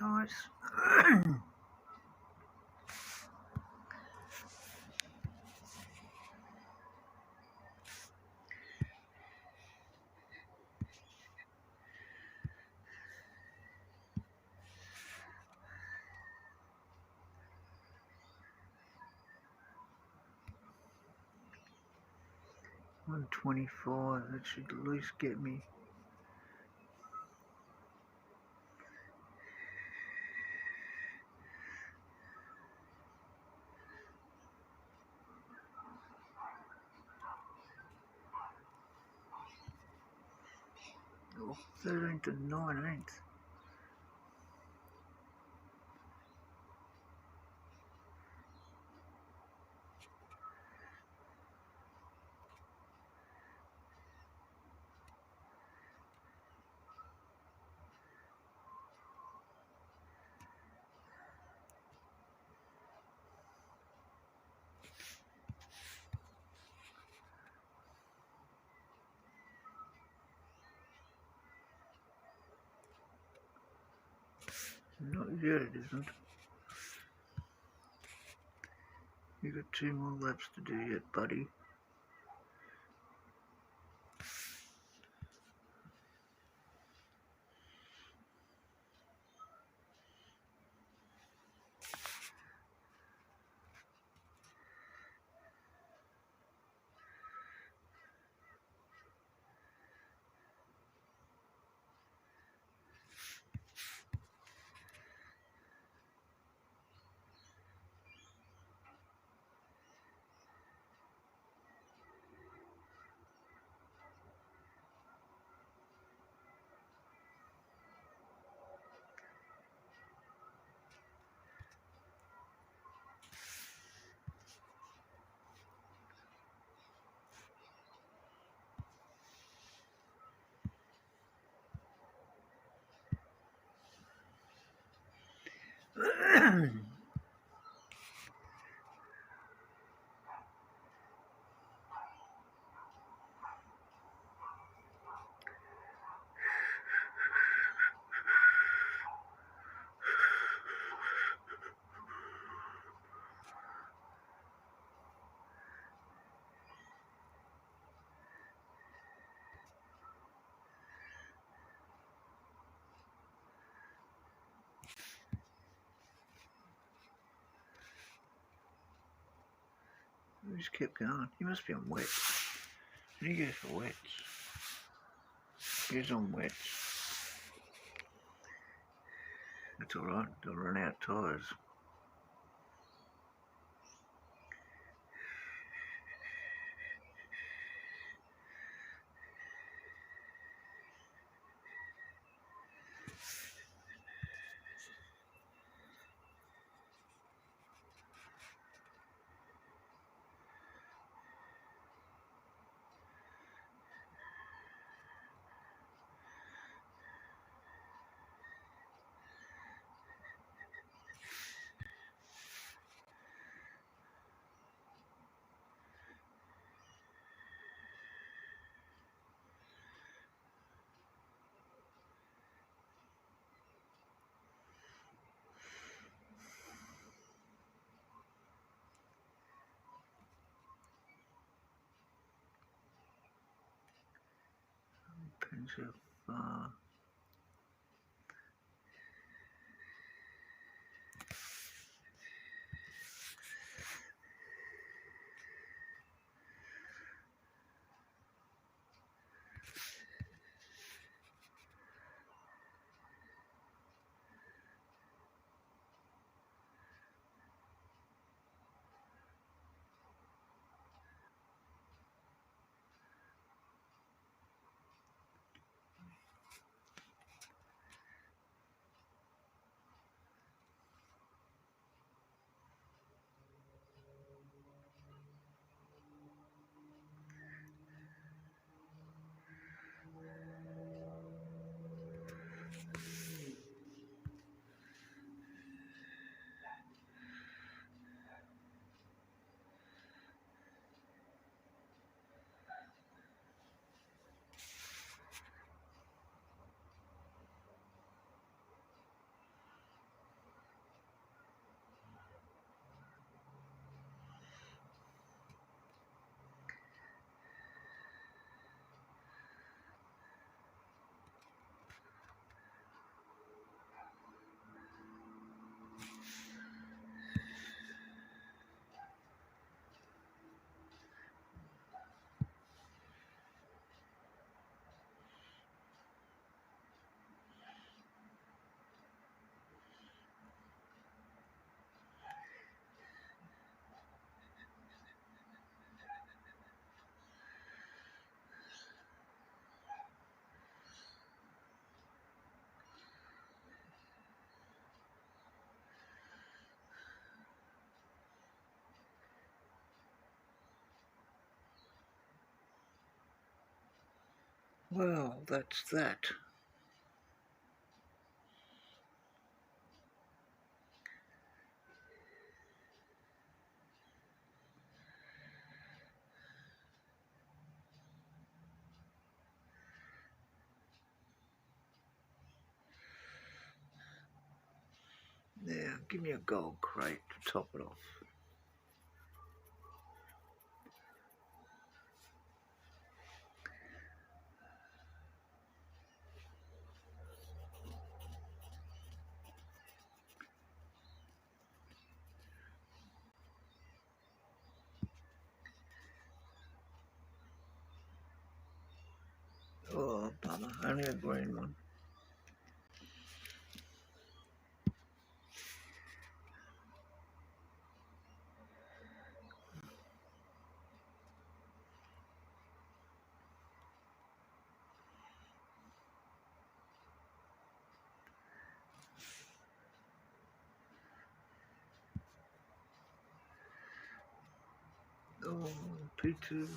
C: Nice. 125, that should at least get me. Oh, 13th and 19th. Not yet, it isn't. You got 2 more laps to do yet, buddy. We just kept going. He must be on wets. Did he go for wets? He's on wets. That's alright, they'll run out tyres. Depends how far. Well, that's that. Now, give me a gold crate to top it off. Oh, bummer. Only a green one. Oh, P2.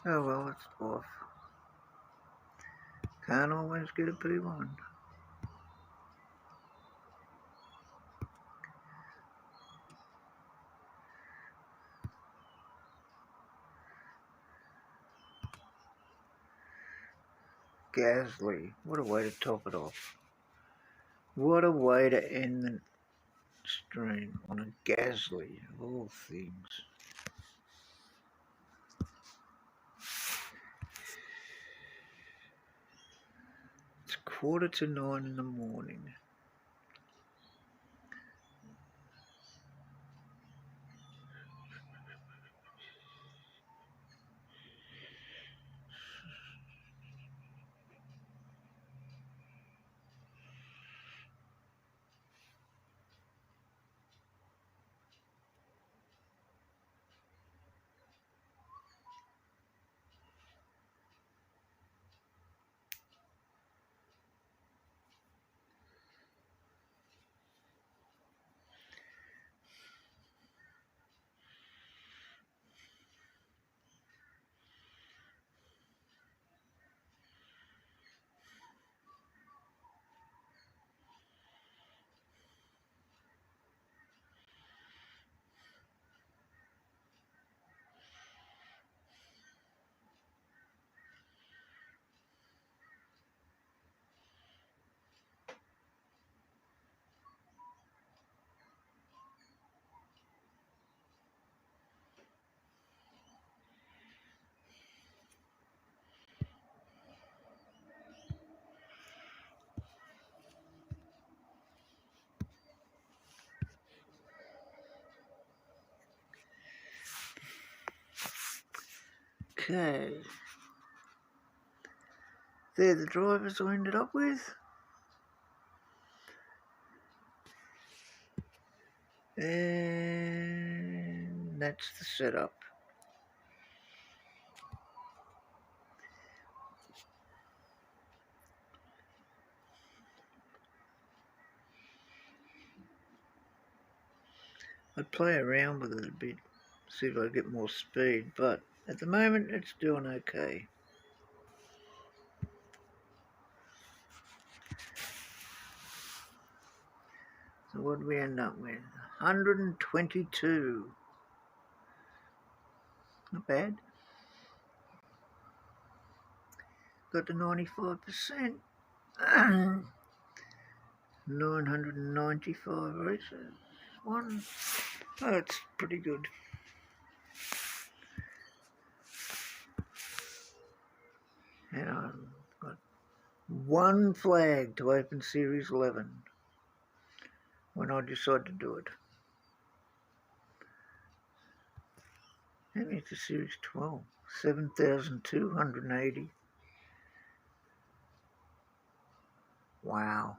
C: Oh, well, it's off. Can't always get a P1. Gasly. What a way to top it off. What a way to end the stream on a Gasly, of all things. It's 8:45 in the morning. Okay. They're the drivers I ended up with. And that's the setup. I'd play around with it a bit, see if I get more speed, but at the moment it's doing okay. So what did we end up with? 122. Not bad. Got to 95%. 995 races. One. Oh, that's pretty good. And I've got one flag to open Series 11 when I decide to do it. How many for Series 12? 7,280. Wow.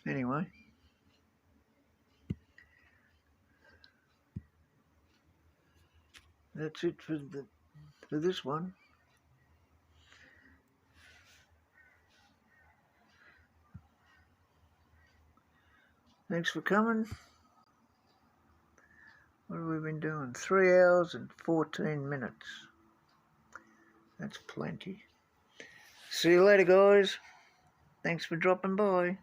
C: Anyway. That's it for this one. Thanks for coming. What have we been doing? 3 hours and 14 minutes. That's plenty. See you later, guys. Thanks for dropping by.